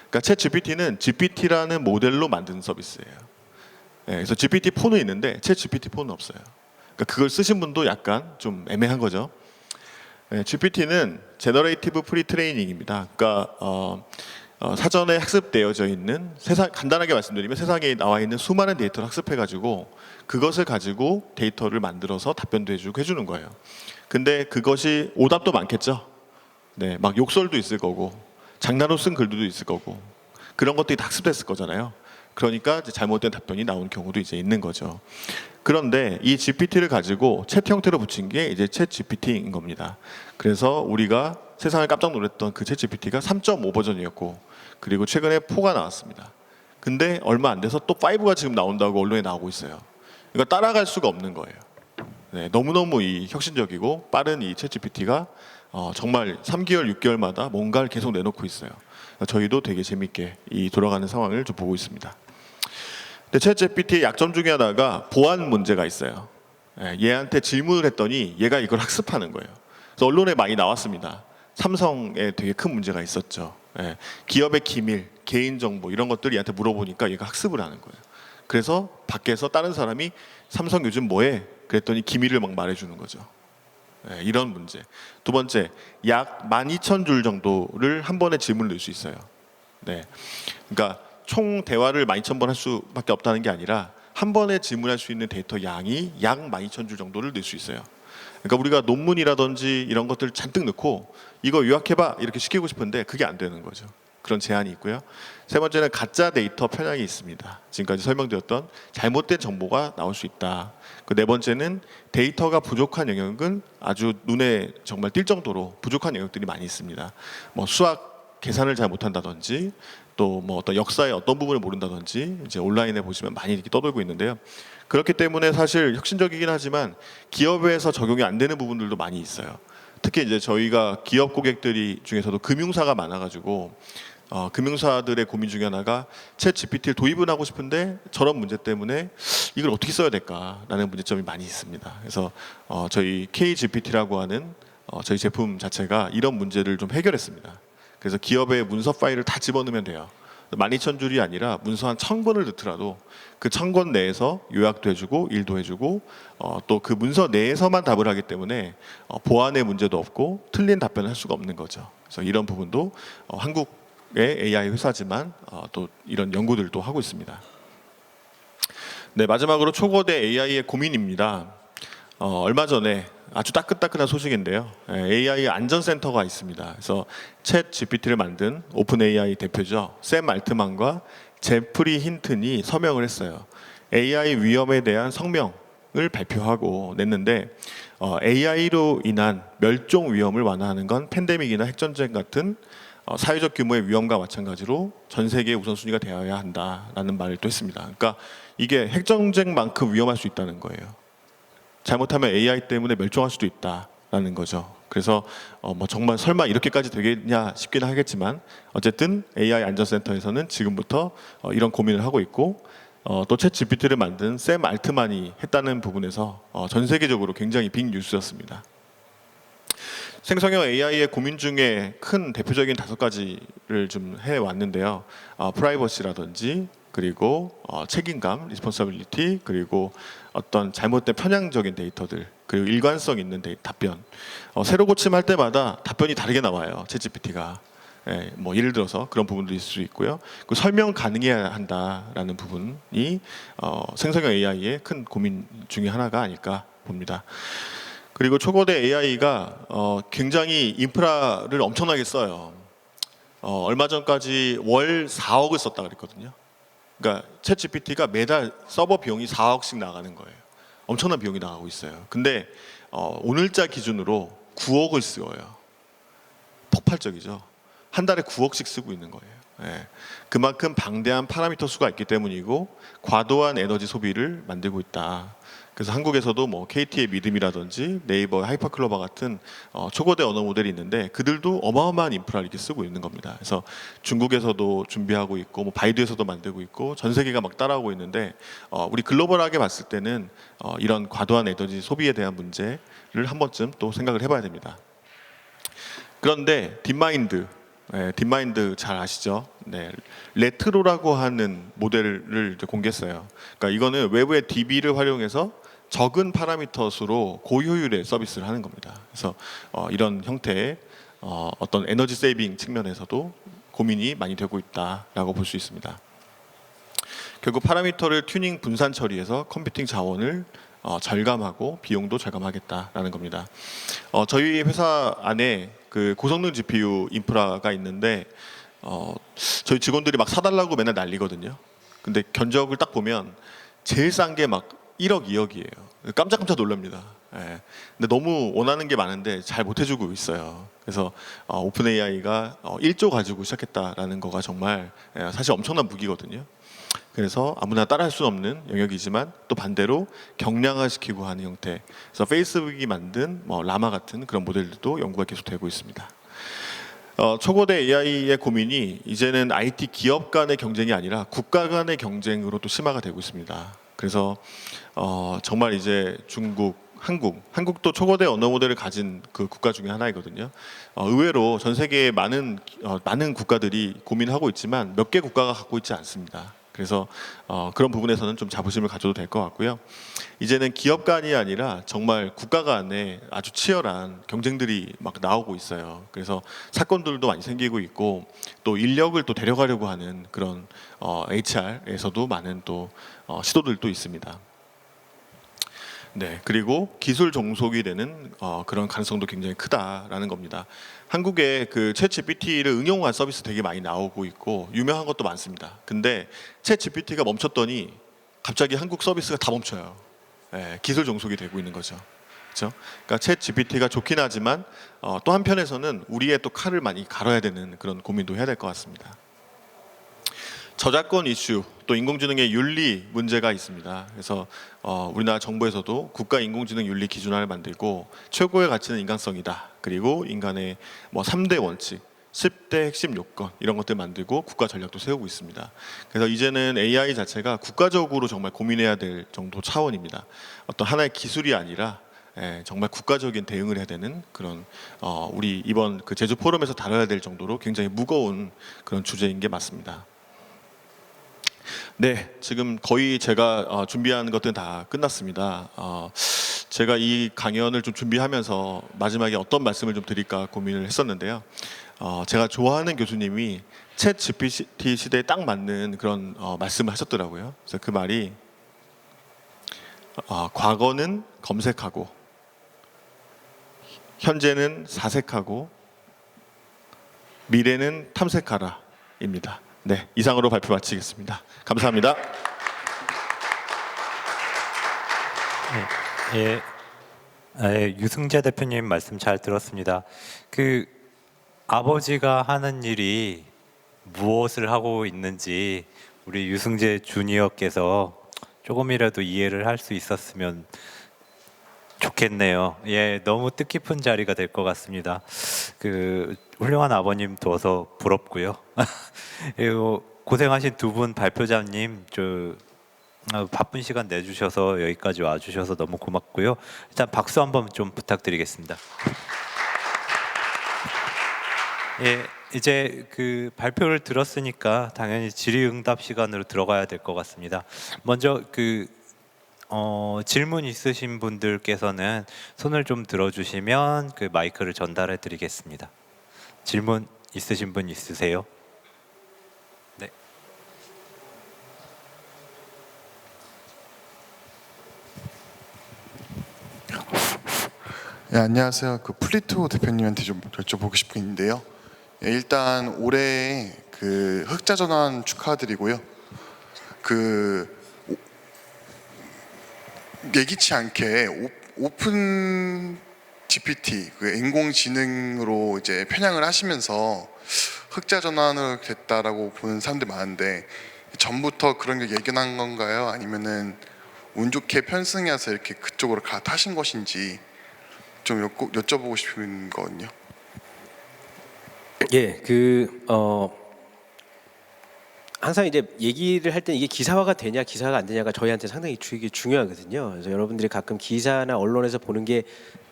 그러니까 챗 GPT는 GPT라는 모델로 만든 서비스예요. 그래서 GPT-4는 있는데 챗 GPT-4는 없어요. 그러니까 그걸 쓰신 분도 약간 좀 애매한 거죠. GPT는 제너레이티브 프리트레이닝입니다. 그러니까 사전에 학습되어져 있는 간단하게 말씀드리면 세상에 나와 있는 수많은 데이터를 학습해가지고 그것을 가지고 데이터를 만들어서 답변도 해주고 해주는 거예요. 근데 그것이 오답도 많겠죠. 네, 막 욕설도 있을 거고 장난으로 쓴 글들도 있을 거고 그런 것들이 다 학습됐을 거잖아요. 그러니까 이제 잘못된 답변이 나온 경우도 이제 있는 거죠. 그런데 이 GPT를 가지고 챗 형태로 붙인 게 이제 챗 GPT인 겁니다. 그래서 우리가 세상을 깜짝 놀랐던 그 챗 GPT가 3.5 버전이었고 그리고 최근에 4가 나왔습니다. 근데 얼마 안 돼서 또 5가 지금 나온다고 언론에 나오고 있어요. 그러니까 따라갈 수가 없는 거예요. 네, 너무너무 이 혁신적이고 빠른 이 챗 GPT가 정말 3개월, 6개월마다 뭔가를 계속 내놓고 있어요. 저희도 되게 재밌게 이 돌아가는 상황을 좀 보고 있습니다. 근데 챗 GPT의 약점 중에 하나가 보안 문제가 있어요. 얘한테 질문을 했더니 얘가 이걸 학습하는 거예요. 그래서 언론에 많이 나왔습니다. 삼성에 되게 큰 문제가 있었죠. 기업의 기밀, 개인정보 이런 것들 얘한테 물어보니까 얘가 학습을 하는 거예요. 그래서 밖에서 다른 사람이 삼성 요즘 뭐해? 그랬더니 기밀을 막 말해주는 거죠. 이런 문제. 두 번째, 약 12,000줄 정도를 한 번에 질문을 넣을 수 있어요. 네, 그러니까 총 대화를 12,000번 할 수밖에 없다는 게 아니라 한 번에 질문할 수 있는 데이터 양이 약 12,000줄 정도를 넣을 수 있어요. 그러니까 우리가 논문이라든지 이런 것들을 잔뜩 넣고 이거 요약해봐 이렇게 시키고 싶은데 그게 안 되는 거죠. 그런 제한이 있고요. 세 번째는 가짜 데이터 편향이 있습니다. 지금까지 설명드렸던 잘못된 정보가 나올 수 있다. 그 네 번째는 데이터가 부족한 영역은 아주 눈에 정말 띌 정도로 부족한 영역들이 많이 있습니다. 뭐 수학 계산을 잘 못한다든지 또 뭐 어떤 역사의 어떤 부분을 모른다든지 이제 온라인에 보시면 많이 이렇게 떠돌고 있는데요. 그렇기 때문에 사실 혁신적이긴 하지만 기업에서 적용이 안 되는 부분들도 많이 있어요. 특히 이제 저희가 기업 고객들이 중에서도 금융사가 많아가지고 금융사들의 고민 중에 하나가 챗 GPT를 도입은 하고 싶은데 저런 문제 때문에 이걸 어떻게 써야 될까라는 문제점이 많이 있습니다. 그래서 저희 KGPT라고 하는 저희 제품 자체가 이런 문제를 좀 해결했습니다. 그래서 기업의 문서 파일을 다 집어넣으면 돼요. 12,000줄이 아니라 문서 한 1,000권을 넣더라도 그 1,000권 내에서 요약도 해주고 일도 해주고 또 그 문서 내에서만 답을 하기 때문에 보안의 문제도 없고 틀린 답변을 할 수가 없는 거죠. 그래서 이런 부분도 한국의 AI 회사지만 또 이런 연구들도 하고 있습니다. 네, 마지막으로 초거대 AI의 고민입니다. 얼마 전에 아주 따끈따끈한 소식인데요. AI 안전센터가 있습니다. 그래서 챗 GPT를 만든 오픈 AI 대표죠. 샘 알트만과 제프리 힌튼이 서명을 했어요. AI 위험에 대한 성명을 발표하고 냈는데 AI로 인한 멸종 위험을 완화하는 건 팬데믹이나 핵전쟁 같은 사회적 규모의 위험과 마찬가지로 전 세계의 우선순위가 되어야 한다라는 말을 또 했습니다. 그러니까 이게 핵전쟁만큼 위험할 수 있다는 거예요. 잘못하면 AI 때문에 멸종할 수도 있다라는 거죠. 그래서 뭐 정말 설마 이렇게까지 되겠냐 싶기는 하겠지만 어쨌든 AI 안전센터에서는 지금부터 이런 고민을 하고 있고 또 챗 GPT를 만든 샘 알트만이 했다는 부분에서 전 세계적으로 굉장히 빅 뉴스였습니다. 생성형 AI의 고민 중에 큰 대표적인 5가지를 좀 해왔는데요. 프라이버시라든지 그리고 책임감, 리스폰서빌리티, 그리고 어떤 잘못된 편향적인 데이터들, 그리고 일관성 있는 답변. 새로 고침할 때마다 답변이 다르게 나와요. 챗GPT가. 예, 뭐 예를 들어서 그런 부분도 있을 수 있고요. 그 설명 가능해야 한다라는 부분이 생성형 AI의 큰 고민 중에 하나가 아닐까 봅니다. 그리고 초거대 AI가 굉장히 인프라를 엄청나게 써요. 얼마 전까지 월 4억을 썼다 그랬거든요. 그러니까 챗 GPT가 매달 서버 비용이 4억씩 나가는 거예요. 엄청난 비용이 나가고 있어요. 근데 오늘자 기준으로 9억을 쓰어요. 폭발적이죠. 한 달에 9억씩 쓰고 있는 거예요. 예. 그만큼 방대한 파라미터 수가 있기 때문이고 과도한 에너지 소비를 만들고 있다. 그래서 한국에서도 뭐 KT의 믿음이라든지 네이버의 하이퍼클로버 같은 초거대 언어 모델이 있는데 그들도 어마어마한 인프라를 이렇게 쓰고 있는 겁니다. 그래서 중국에서도 준비하고 있고 뭐 바이두에서도 만들고 있고 전 세계가 막 따라오고 있는데 우리 글로벌하게 봤을 때는 이런 과도한 에너지 소비에 대한 문제를 한 번쯤 또 생각을 해봐야 됩니다. 그런데 딥마인드 잘 아시죠? 네, 레트로라고 하는 모델을 이제 공개했어요. 그러니까 이거는 외부의 DB를 활용해서 적은 파라미터 수로 고효율의 서비스를 하는 겁니다. 그래서 이런 형태의 어떤 에너지 세이빙 측면에서도 고민이 많이 되고 있다라고 볼 수 있습니다. 결국 파라미터를 튜닝 분산 처리해서 컴퓨팅 자원을 절감하고 비용도 절감하겠다라는 겁니다. 저희 회사 안에 그 고성능 GPU 인프라가 있는데 저희 직원들이 막 사달라고 맨날 난리거든요. 근데 견적을 딱 보면 제일 싼 게 막 1억, 2억이에요. 깜짝깜짝 놀랍니다. 예. 근데 너무 원하는 게 많은데 잘 못 해주고 있어요. 그래서 오픈 AI가 1조 가지고 시작했다라는 거가 정말 사실 엄청난 무기거든요. 그래서 아무나 따라할 수 없는 영역이지만 또 반대로 경량화시키고 하는 형태. 그래서 페이스북이 만든 뭐 라마 같은 그런 모델들도 연구가 계속되고 있습니다. 초거대 AI의 고민이 이제는 IT 기업 간의 경쟁이 아니라 국가 간의 경쟁으로 또 심화가 되고 있습니다. 그래서 정말 이제 중국, 한국도 초거대 언어 모델을 가진 그 국가 중에 하나이거든요. 의외로 전 세계의 많은 국가들이 고민하고 있지만 몇 개 국가가 갖고 있지 않습니다. 그래서 그런 부분에서는 좀 자부심을 가져도 될 것 같고요. 이제는 기업 간이 아니라 정말 국가 간에 아주 치열한 경쟁들이 막 나오고 있어요. 그래서 사건들도 많이 생기고 있고 또 인력을 또 데려가려고 하는 그런 HR에서도 많은 또 시도들도 있습니다. 네, 그리고 기술 종속이 되는 그런 가능성도 굉장히 크다라는 겁니다. 한국에 그 챗GPT를 응용한 서비스 되게 많이 나오고 있고 유명한 것도 많습니다. 근데 챗GPT가 멈췄더니 갑자기 한국 서비스가 다 멈춰요. 네, 기술 종속이 되고 있는 거죠. 그렇죠? 그러니까 챗GPT가 좋긴 하지만 또 한편에서는 우리의 또 칼을 많이 갈아야 되는 그런 고민도 해야 될 것 같습니다. 저작권 이슈 또 인공지능의 윤리 문제가 있습니다. 그래서 우리나라 정부에서도 국가 인공지능 윤리 기준화를 만들고 최고의 가치는 인간성이다. 그리고 인간의 뭐 3대 원칙, 10대 핵심 요건 이런 것들 만들고 국가 전략도 세우고 있습니다. 그래서 이제는 AI 자체가 국가적으로 정말 고민해야 될 정도 차원입니다. 어떤 하나의 기술이 아니라 정말 국가적인 대응을 해야 되는 그런 우리 이번 그 제주 포럼에서 다뤄야 될 정도로 굉장히 무거운 그런 주제인 게 맞습니다. 네, 지금 거의 제가 준비한 것들은 다 끝났습니다. 제가 이 강연을 좀 준비하면서 마지막에 어떤 말씀을 좀 드릴까 고민을 했었는데요. 제가 좋아하는 교수님이 챗 GPT 시대에 딱 맞는 그런 말씀을 하셨더라고요. 그래서 그 말이 과거는 검색하고 현재는 사색하고 미래는 탐색하라입니다. 네, 이상으로 발표 마치겠습니다. 감사합니다. 유승재 대표님 말씀 잘 들었습니다. 그 아버지가 하는 일이 무엇을 하고 있는지 우리 유승재 주니어께서 조금이라도 이해를 할 수 있었으면 좋겠네요. 예, 너무 뜻깊은 자리가 될 것 같습니다. 그 훌륭한 아버님 둬서 부럽고요. 그리고 고생하신 두 분 발표자님, 바쁜 시간 내주셔서 여기까지 와주셔서 너무 고맙고요. 일단 박수 한번 좀 부탁드리겠습니다. 예, 이제 그 발표를 들었으니까 당연히 질의응답 시간으로 들어가야 될 것 같습니다. 먼저 질문 있으신 분들께서는 손을 좀 들어주시면 그 마이크를 전달해 드리겠습니다. 질문 있으신 분 있으세요? 네. 네, 안녕하세요. 그 플리토 대표님한테 좀 여쭤보고 싶은 게 있는데요. 예, 일단 올해 그 흑자 전환 축하드리고요. 예기치 않게 오픈 GPT 그 인공지능으로 이제 편향을 하시면서 흑자 전환을 됐다라고 보는 사람들 많은데 전부터 그런 게 예견한 건가요? 아니면은 운 좋게 편승해서 이렇게 그쪽으로 갈아타신 것인지 좀 여쭤보고 싶은 거거든요. 예, 항상 이제 얘기를 할 때 이게 기사화가 되냐 기사화가 안 되냐가 저희한테 상당히 중요하거든요. 그래서 여러분들이 가끔 기사나 언론에서 보는 게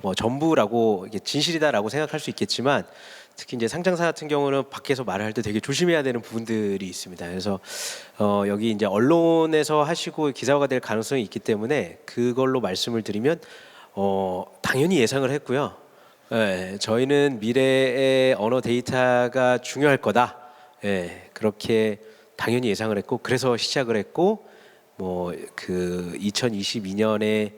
뭐 전부라고 이게 진실이다라고 생각할 수 있겠지만 특히 이제 상장사 같은 경우는 밖에서 말을 할 때 되게 조심해야 되는 부분들이 있습니다. 그래서 여기 이제 언론에서 하시고 기사화가 될 가능성이 있기 때문에 그걸로 말씀을 드리면 당연히 예상을 했고요. 예, 저희는 미래의 언어 데이터가 중요할 거다. 예, 그렇게 당연히 예상을 했고 그래서 시작을 했고 뭐 그 2022년에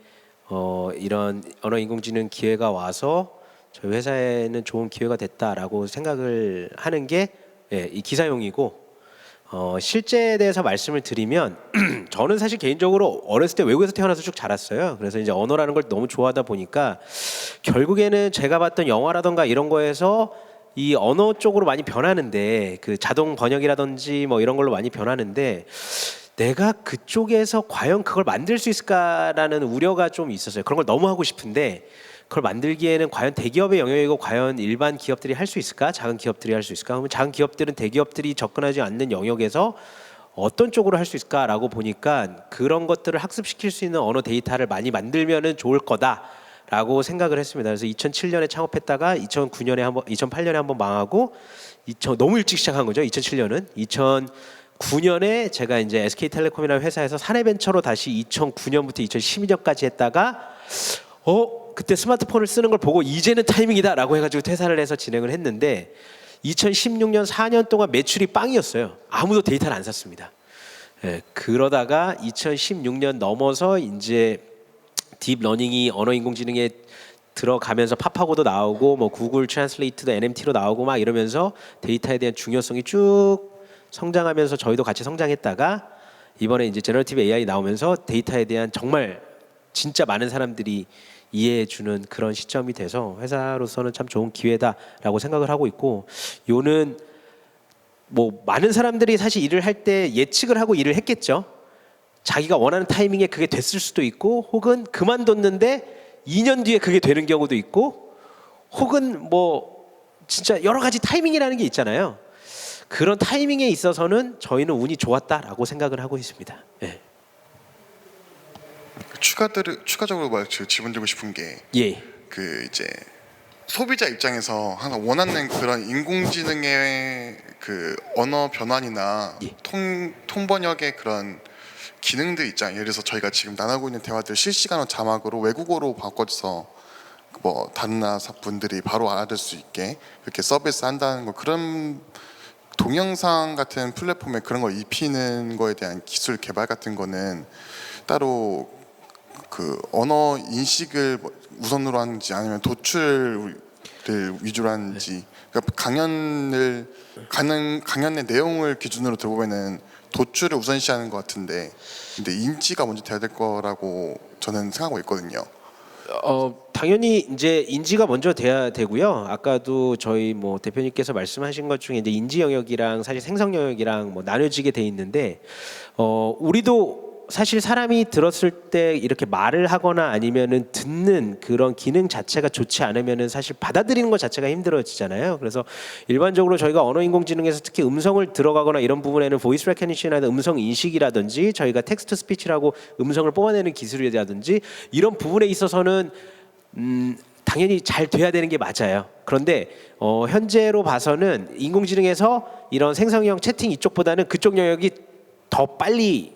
이런 언어 인공지능 기회가 와서 저희 회사에는 좋은 기회가 됐다라고 생각을 하는 게 이 기사용이고 실제에 대해서 말씀을 드리면 저는 사실 개인적으로 어렸을 때 외국에서 태어나서 쭉 자랐어요. 그래서 이제 언어라는 걸 너무 좋아하다 보니까 결국에는 제가 봤던 영화라던가 이런 거에서 이 언어 쪽으로 많이 변하는데 그 자동 번역이라든지 뭐 이런 걸로 많이 변하는데 내가 그쪽에서 과연 그걸 만들 수 있을까라는 우려가 좀 있었어요. 그런 걸 너무 하고 싶은데 그걸 만들기에는 과연 대기업의 영역이고 과연 일반 기업들이 할 수 있을까? 작은 기업들이 할 수 있을까? 그러면 작은 기업들은 대기업들이 접근하지 않는 영역에서 어떤 쪽으로 할 수 있을까라고 보니까 그런 것들을 학습시킬 수 있는 언어 데이터를 많이 만들면은 좋을 거다라고 생각을 했습니다. 그래서 2007년에 창업했다가 2008년에 한번 망하고 너무 일찍 시작한 거죠. 2007년은 2009년에 제가 이제 SK텔레콤이라는 회사에서 사내벤처로 다시 2009년부터 2012년까지 했다가 그때 스마트폰을 쓰는 걸 보고 이제는 타이밍이다라고 해가지고 퇴사를 해서 진행을 했는데 2016년 4년 동안 매출이 빵이었어요. 아무도 데이터를 안 샀습니다. 예, 그러다가 2016년 넘어서 이제 딥러닝이 언어인공지능에 들어가면서 파파고도 나오고 뭐 구글 트랜슬레이트도 NMT로 나오고 막 이러면서 데이터에 대한 중요성이 쭉 성장하면서 저희도 같이 성장했다가 이번에 이제 제너러티브 AI 나오면서 데이터에 대한 정말 진짜 많은 사람들이 이해해주는 그런 시점이 돼서 회사로서는 참 좋은 기회다라고 생각을 하고 있고 요는 뭐 많은 사람들이 사실 일을 할 때 예측을 하고 일을 했겠죠. 자기가 원하는 타이밍에 그게 됐을 수도 있고 혹은 그만뒀는데 2년 뒤에 그게 되는 경우도 있고 혹은 뭐 진짜 여러 가지 타이밍이라는 게 있잖아요. 그런 타이밍에 있어서는 저희는 운이 좋았다라고 생각을 하고 있습니다. 예. 추가적으로 질문드리고 싶은 게 예. 그 이제 소비자 입장에서 항상 원하는 그런 인공지능의 그 언어 변환이나 예. 통번역의 그런 기능들 있잖아요. 예를 들어서 저희가 지금 나누고 있는 대화들 실시간으로 자막으로 외국어로 바꿔서 뭐 다른 나라 분들이 바로 알아들 수 있게 그렇게 서비스 한다는 거 그런 동영상 같은 플랫폼에 그런 걸 입히는 거에 대한 기술 개발 같은 거는 따로 그 언어 인식을 우선으로 하는지 아니면 도출을 위주로 하는지 그러니까 강연의 내용을 기준으로 들어보면은 도출을 우선시하는 것 같은데 근데 인지가 먼저 돼야 될 거라고 저는 생각하고 있거든요. 당연히 이제 인지가 먼저 돼야 되고요. 아까도 저희 뭐 대표님께서 말씀하신 것 중에 이제 인지 영역이랑 사실 생성 영역이랑 뭐 나눠지게 돼 있는데 우리도 사실 사람이 들었을 때 이렇게 말을 하거나 아니면은 듣는 그런 기능 자체가 좋지 않으면은 사실 받아들이는 것 자체가 힘들어지잖아요. 그래서 일반적으로 저희가 언어인공지능에서 특히 음성을 들어가거나 이런 부분에는 보이스 레코니션이나 음성 인식이라든지 저희가 텍스트 스피치라고 음성을 뽑아내는 기술이라든지 이런 부분에 있어서는 당연히 잘 돼야 되는 게 맞아요. 그런데 현재로 봐서는 인공지능에서 이런 생성형 채팅 이쪽보다는 그쪽 영역이 더 빨리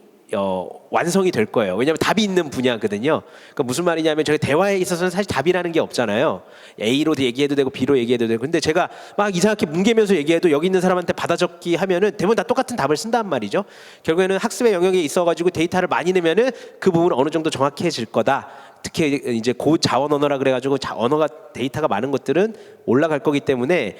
완성이 될 거예요. 왜냐하면 답이 있는 분야거든요. 그러니까 무슨 말이냐면 저희 대화에 있어서는 사실 답이라는 게 없잖아요. A로 얘기해도 되고 B로 얘기해도 되고. 근데 제가 막 이상하게 뭉개면서 얘기해도 여기 있는 사람한테 받아적기 하면은 대부분 다 똑같은 답을 쓴단 말이죠. 결국에는 학습의 영역에 있어가지고 데이터를 많이 넣으면은 그 부분은 어느 정도 정확해질 거다. 특히 이제 고자원 언어라 그래가지고 언어가 데이터가 많은 것들은 올라갈 거기 때문에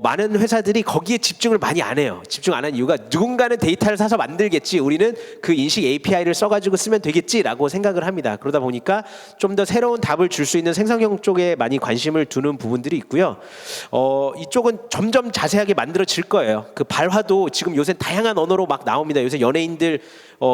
많은 회사들이 거기에 집중을 많이 안 해요. 집중 안 한 이유가 누군가는 데이터를 사서 만들겠지, 우리는 그 인식 API를 써가지고 쓰면 되겠지라고 생각을 합니다. 그러다 보니까 좀 더 새로운 답을 줄 수 있는 생성형 쪽에 많이 관심을 두는 부분들이 있고요. 이쪽은 점점 자세하게 만들어질 거예요. 그 발화도 지금 요새 다양한 언어로 막 나옵니다. 요새 연예인들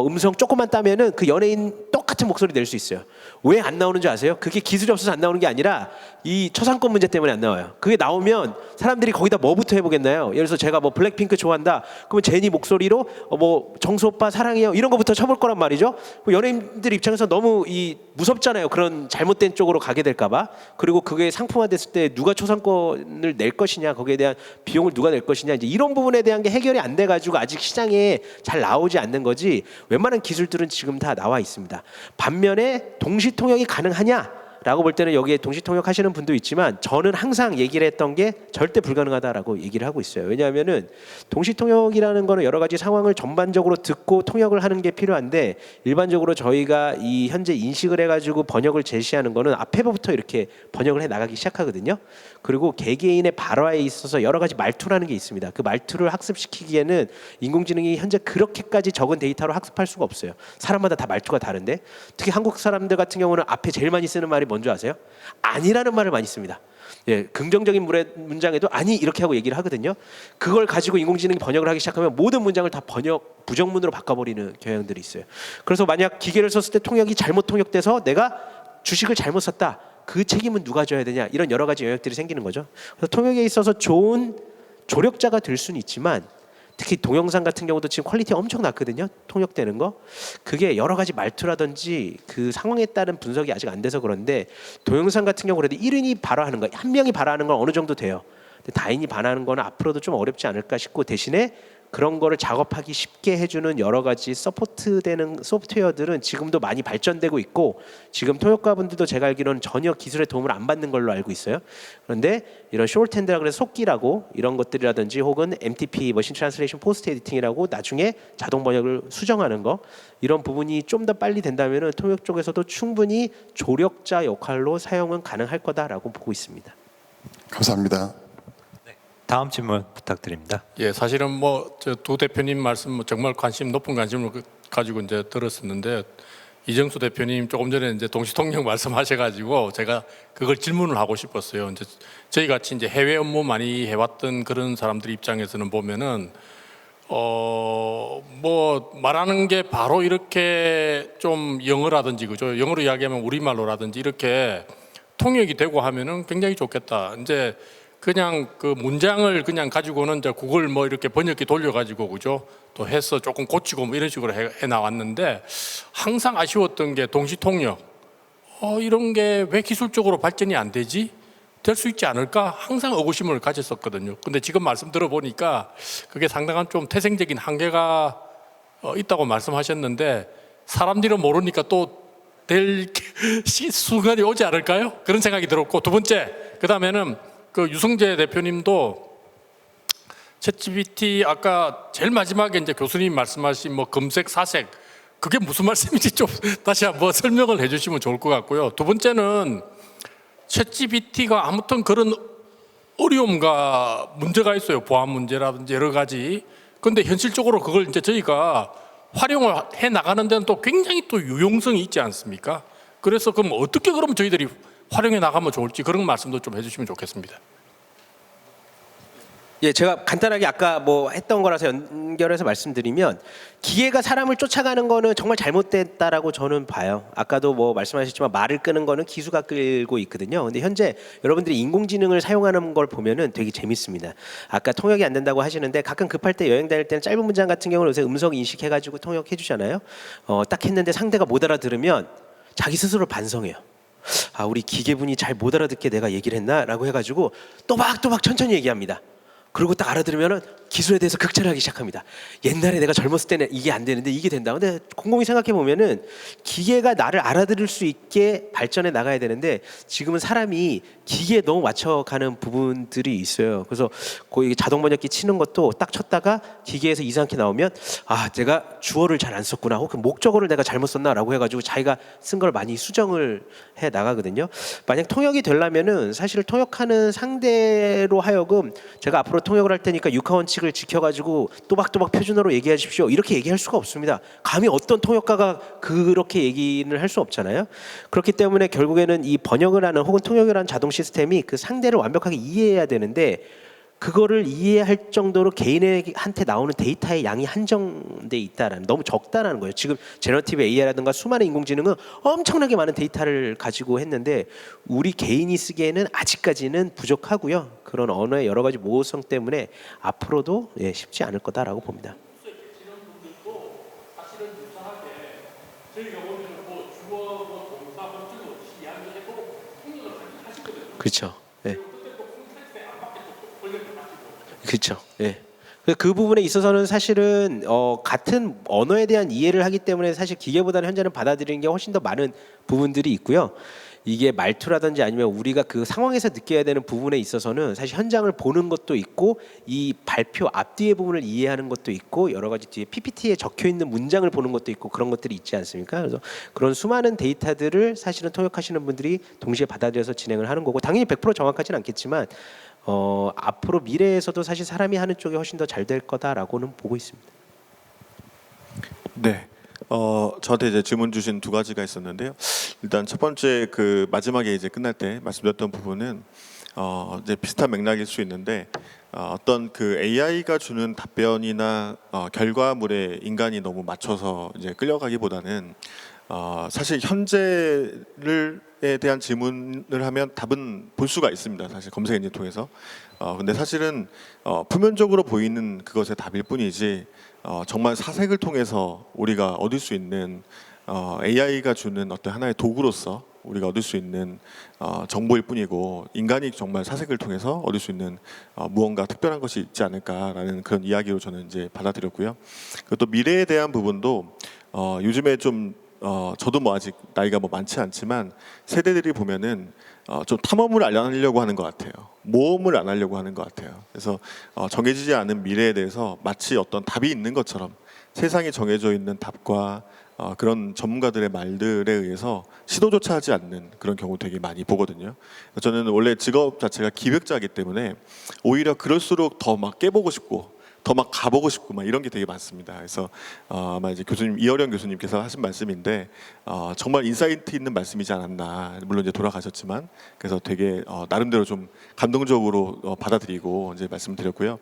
음성 조금만 따면은 그 연예인 똑같은 목소리 낼 수 있어요. 왜 안 나오는 줄 아세요? 그게 기술이 없어서 안 나오는 게 아니라 이 초상권 문제 때문에 안 나와요. 그게 나오면 사람들이 거기다 뭐부터 해보겠나요? 예를 들어서 제가 뭐 블랙핑크 좋아한다. 그러면 제니 목소리로 뭐 정수 오빠 사랑해요 이런 거부터 쳐볼 거란 말이죠. 연예인들 입장에서 너무 무섭잖아요. 그런 잘못된 쪽으로 가게 될까봐. 그리고 그게 상품화됐을 때 누가 초상권을 낼 것이냐, 거기에 대한 비용을 누가 낼 것이냐, 이제 이런 부분에 대한 게 해결이 안 돼가지고 아직 시장에 잘 나오지 않는 거지. 웬만한 기술들은 지금 다 나와 있습니다. 반면에 동시 통역이 가능하냐라고 볼 때는 여기에 동시 통역하시는 분도 있지만 저는 항상 얘기를 했던 게 절대 불가능하다라고 얘기를 하고 있어요. 왜냐하면은 동시 통역이라는 거는 여러 가지 상황을 전반적으로 듣고 통역을 하는 게 필요한데, 일반적으로 저희가 이 현재 인식을 해가지고 번역을 제시하는 거는 앞에부터 이렇게 번역을 해 나가기 시작하거든요. 그리고 개개인의 발화에 있어서 여러 가지 말투라는 게 있습니다. 그 말투를 학습시키기에는 인공지능이 현재 그렇게까지 적은 데이터로 학습할 수가 없어요. 사람마다 다 말투가 다른데, 특히 한국 사람들 같은 경우는 앞에 제일 많이 쓰는 말이 뭔지 아세요? 아니라는 말을 많이 씁니다. 예, 긍정적인 문장에도 아니 이렇게 하고 얘기를 하거든요. 그걸 가지고 인공지능이 번역을 하기 시작하면 모든 문장을 다 부정문으로 바꿔버리는 경향들이 있어요. 그래서 만약 기계를 썼을 때 통역이 잘못 통역돼서 내가 주식을 잘못 샀다, 그 책임은 누가 져야 되냐, 이런 여러 가지 영역들이 생기는 거죠. 그래서 통역에 있어서 좋은 조력자가 될 수는 있지만, 특히 동영상 같은 경우도 지금 퀄리티가 엄청 낮거든요. 통역되는 거. 그게 여러 가지 말투라든지 그 상황에 따른 분석이 아직 안 돼서 그런데, 동영상 같은 경우 그래도 1인이 발화하는 거, 한 명이 발화하는 건 어느 정도 돼요. 근데 다인이 발화하는 거는 앞으로도 좀 어렵지 않을까 싶고, 대신에 그런 거를 작업하기 쉽게 해주는 여러 가지 서포트되는 소프트웨어들은 지금도 많이 발전되고 있고, 지금 통역가분들도 제가 알기로는 전혀 기술의 도움을 안 받는 걸로 알고 있어요. 그런데 이런 숏핸드라 그래서 속기라고 이런 것들이라든지, 혹은 MTP 머신 트랜슬레이션 포스트 에디팅이라고 나중에 자동 번역을 수정하는 거, 이런 부분이 좀 더 빨리 된다면 통역 쪽에서도 충분히 조력자 역할로 사용은 가능할 거다라고 보고 있습니다. 감사합니다. 다음 질문 부탁드립니다. 예, 사실은 뭐 저 두 대표님 말씀 정말 높은 관심을 가지고 이제 들었었는데, 이정수 대표님 조금 전에 이제 동시통역 말씀하셔가지고 제가 그걸 질문을 하고 싶었어요. 이제 저희 같이 이제 해외 업무 많이 해왔던 그런 사람들 입장에서는 보면은 뭐 말하는 게 바로 이렇게 좀 영어라든지, 그죠? 영어로 이야기하면 우리말로라든지 이렇게 통역이 되고 하면은 굉장히 좋겠다. 이제 그냥 그 문장을 그냥 가지고는 이제 구글 뭐 이렇게 번역기 돌려가지고, 그죠? 또 해서 조금 고치고 뭐 이런 식으로 해 나왔는데, 항상 아쉬웠던 게 동시 통역. 이런 게 왜 기술적으로 발전이 안 되지? 될 수 있지 않을까? 항상 의구심을 가졌었거든요. 근데 지금 말씀 들어보니까 그게 상당한 좀 태생적인 한계가 있다고 말씀하셨는데, 사람들이 모르니까 또 될 순간이 오지 않을까요? 그런 생각이 들었고, 두 번째, 그 다음에는 그 유승재 대표님도 챗GPT 아까 제일 마지막에 이제 교수님 말씀하신 뭐 검색 사색, 그게 무슨 말씀인지 좀 다시 한번 설명을 해주시면 좋을 것 같고요. 두 번째는 챗GPT가 아무튼 그런 어려움과 문제가 있어요. 보안 문제라든지 여러 가지. 그런데 현실적으로 그걸 이제 저희가 활용을 해 나가는 데는 또 굉장히 또 유용성이 있지 않습니까? 그래서 그럼 어떻게 그러면 저희들이 활용해 나가면 좋을지 그런 말씀도 좀 해주시면 좋겠습니다. 예, 제가 간단하게 아까 뭐 했던 거라서 연결해서 말씀드리면, 기계가 사람을 쫓아가는 거는 정말 잘못됐다라고 저는 봐요. 아까도 뭐 말씀하셨지만 말을 끄는 거는 기수가 끌고 있거든요. 근데 현재 여러분들이 인공지능을 사용하는 걸 보면은 되게 재밌습니다. 아까 통역이 안 된다고 하시는데, 가끔 급할 때 여행 다닐 때는 짧은 문장 같은 경우는 요새 음성 인식해가지고 통역해 주잖아요. 딱 했는데 상대가 못 알아들으면 자기 스스로 반성해요. 아, 우리 기계분이 잘 못 알아듣게 내가 얘기를 했나라고 해가지고 또박또박 천천히 얘기합니다. 그리고 딱 알아들으면은 기술에 대해서 극찬하기 시작합니다. 옛날에 내가 젊었을 때는 이게 안 되는데 이게 된다. 근데 곰곰이 생각해 보면은 기계가 나를 알아들을 수 있게 발전해 나가야 되는데 지금은 사람이 기계에 너무 맞춰가는 부분들이 있어요. 그래서 거의 자동 번역기 치는 것도 딱 쳤다가 기계에서 이상하게 나오면 아, 내가 주어를 잘 안 썼구나, 혹은 목적어를 내가 잘못 썼나라고 해가지고 자기가 쓴 걸 많이 수정을 해 나가거든요. 만약 통역이 되려면은 사실 통역하는 상대로 하여금 제가 앞으로 통역을 할 테니까 육하 원칙을 지켜가지고 또박또박 표준어로 얘기하십시오, 이렇게 얘기할 수가 없습니다. 감히 어떤 통역가가 그렇게 얘기를 할 수 없잖아요. 그렇기 때문에 결국에는 이 번역을 하는 혹은 통역을 하는 자동 시스템이 그 상대를 완벽하게 이해해야 되는데 그거를 이해할 정도로 개인한테 나오는 데이터의 양이 한정돼 있다라는, 너무 적다라는 거예요. 지금 제너티브 AI라든가 수많은 인공지능은 엄청나게 많은 데이터를 가지고 했는데 우리 개인이 쓰기에는 아직까지는 부족하고요. 그런 언어의 여러 가지 모호성 때문에 앞으로도 쉽지 않을 거다라고 봅니다. 그렇죠. 네. 그렇죠. 예. 그 부분에 있어서는 사실은 같은 언어에 대한 이해를 하기 때문에 사실 기계보다는 현재는 받아들이는 게 훨씬 더 많은 부분들이 있고요. 이게 말투라든지 아니면 우리가 그 상황에서 느껴야 되는 부분에 있어서는 사실 현장을 보는 것도 있고 이 발표 앞뒤의 부분을 이해하는 것도 있고 여러 가지 뒤에 PPT에 적혀 있는 문장을 보는 것도 있고 그런 것들이 있지 않습니까? 그래서 그런 수많은 데이터들을 사실은 통역하시는 분들이 동시에 받아들여서 진행을 하는 거고 당연히 100% 정확하진 않겠지만 앞으로 미래에서도 사실 사람이 하는 쪽이 훨씬 더 잘 될 거다라고는 보고 있습니다. 네. 저한테 이제 질문 주신 두 가지가 있었는데요. 일단 첫 번째 그 마지막에 이제 끝날 때 말씀드렸던 부분은 이제 비슷한 맥락일 수 있는데 어떤 그 AI가 주는 답변이나 결과물에 인간이 너무 맞춰서 이제 끌려가기보다는 사실 현재에 대한 질문을 하면 답은 볼 수가 있습니다. 사실 검색 엔진 통해서. 근데 사실은 표면적으로 보이는 그것의 답일 뿐이지 정말 사색을 통해서 우리가 얻을 수 있는 AI가 주는 어떤 하나의 도구로서 우리가 얻을 수 있는 정보일 뿐이고 인간이 정말 사색을 통해서 얻을 수 있는 무언가 특별한 것이 있지 않을까라는 그런 이야기로 저는 이제 받아들였고요. 그리고 또 미래에 대한 부분도 요즘에 좀 저도 뭐 아직 나이가 뭐 많지 않지만 세대들이 보면은 좀 탐험을 안 하려고 하는 것 같아요. 모험을 안 하려고 하는 것 같아요. 그래서 정해지지 않은 미래에 대해서 마치 어떤 답이 있는 것처럼 세상에 정해져 있는 답과 그런 전문가들의 말들에 의해서 시도조차 하지 않는 그런 경우 되게 많이 보거든요. 저는 원래 직업 자체가 기획자이기 때문에 오히려 그럴수록 더 막 깨보고 싶고 더 막 가보고 싶고 막 이런 게 되게 많습니다. 그래서 아마 이제 교수님 이어령 교수님께서 하신 말씀인데 정말 인사이트 있는 말씀이지 않았나. 물론 이제 돌아가셨지만 그래서 되게 나름대로 좀 감동적으로 받아들이고 이제 말씀드렸고요.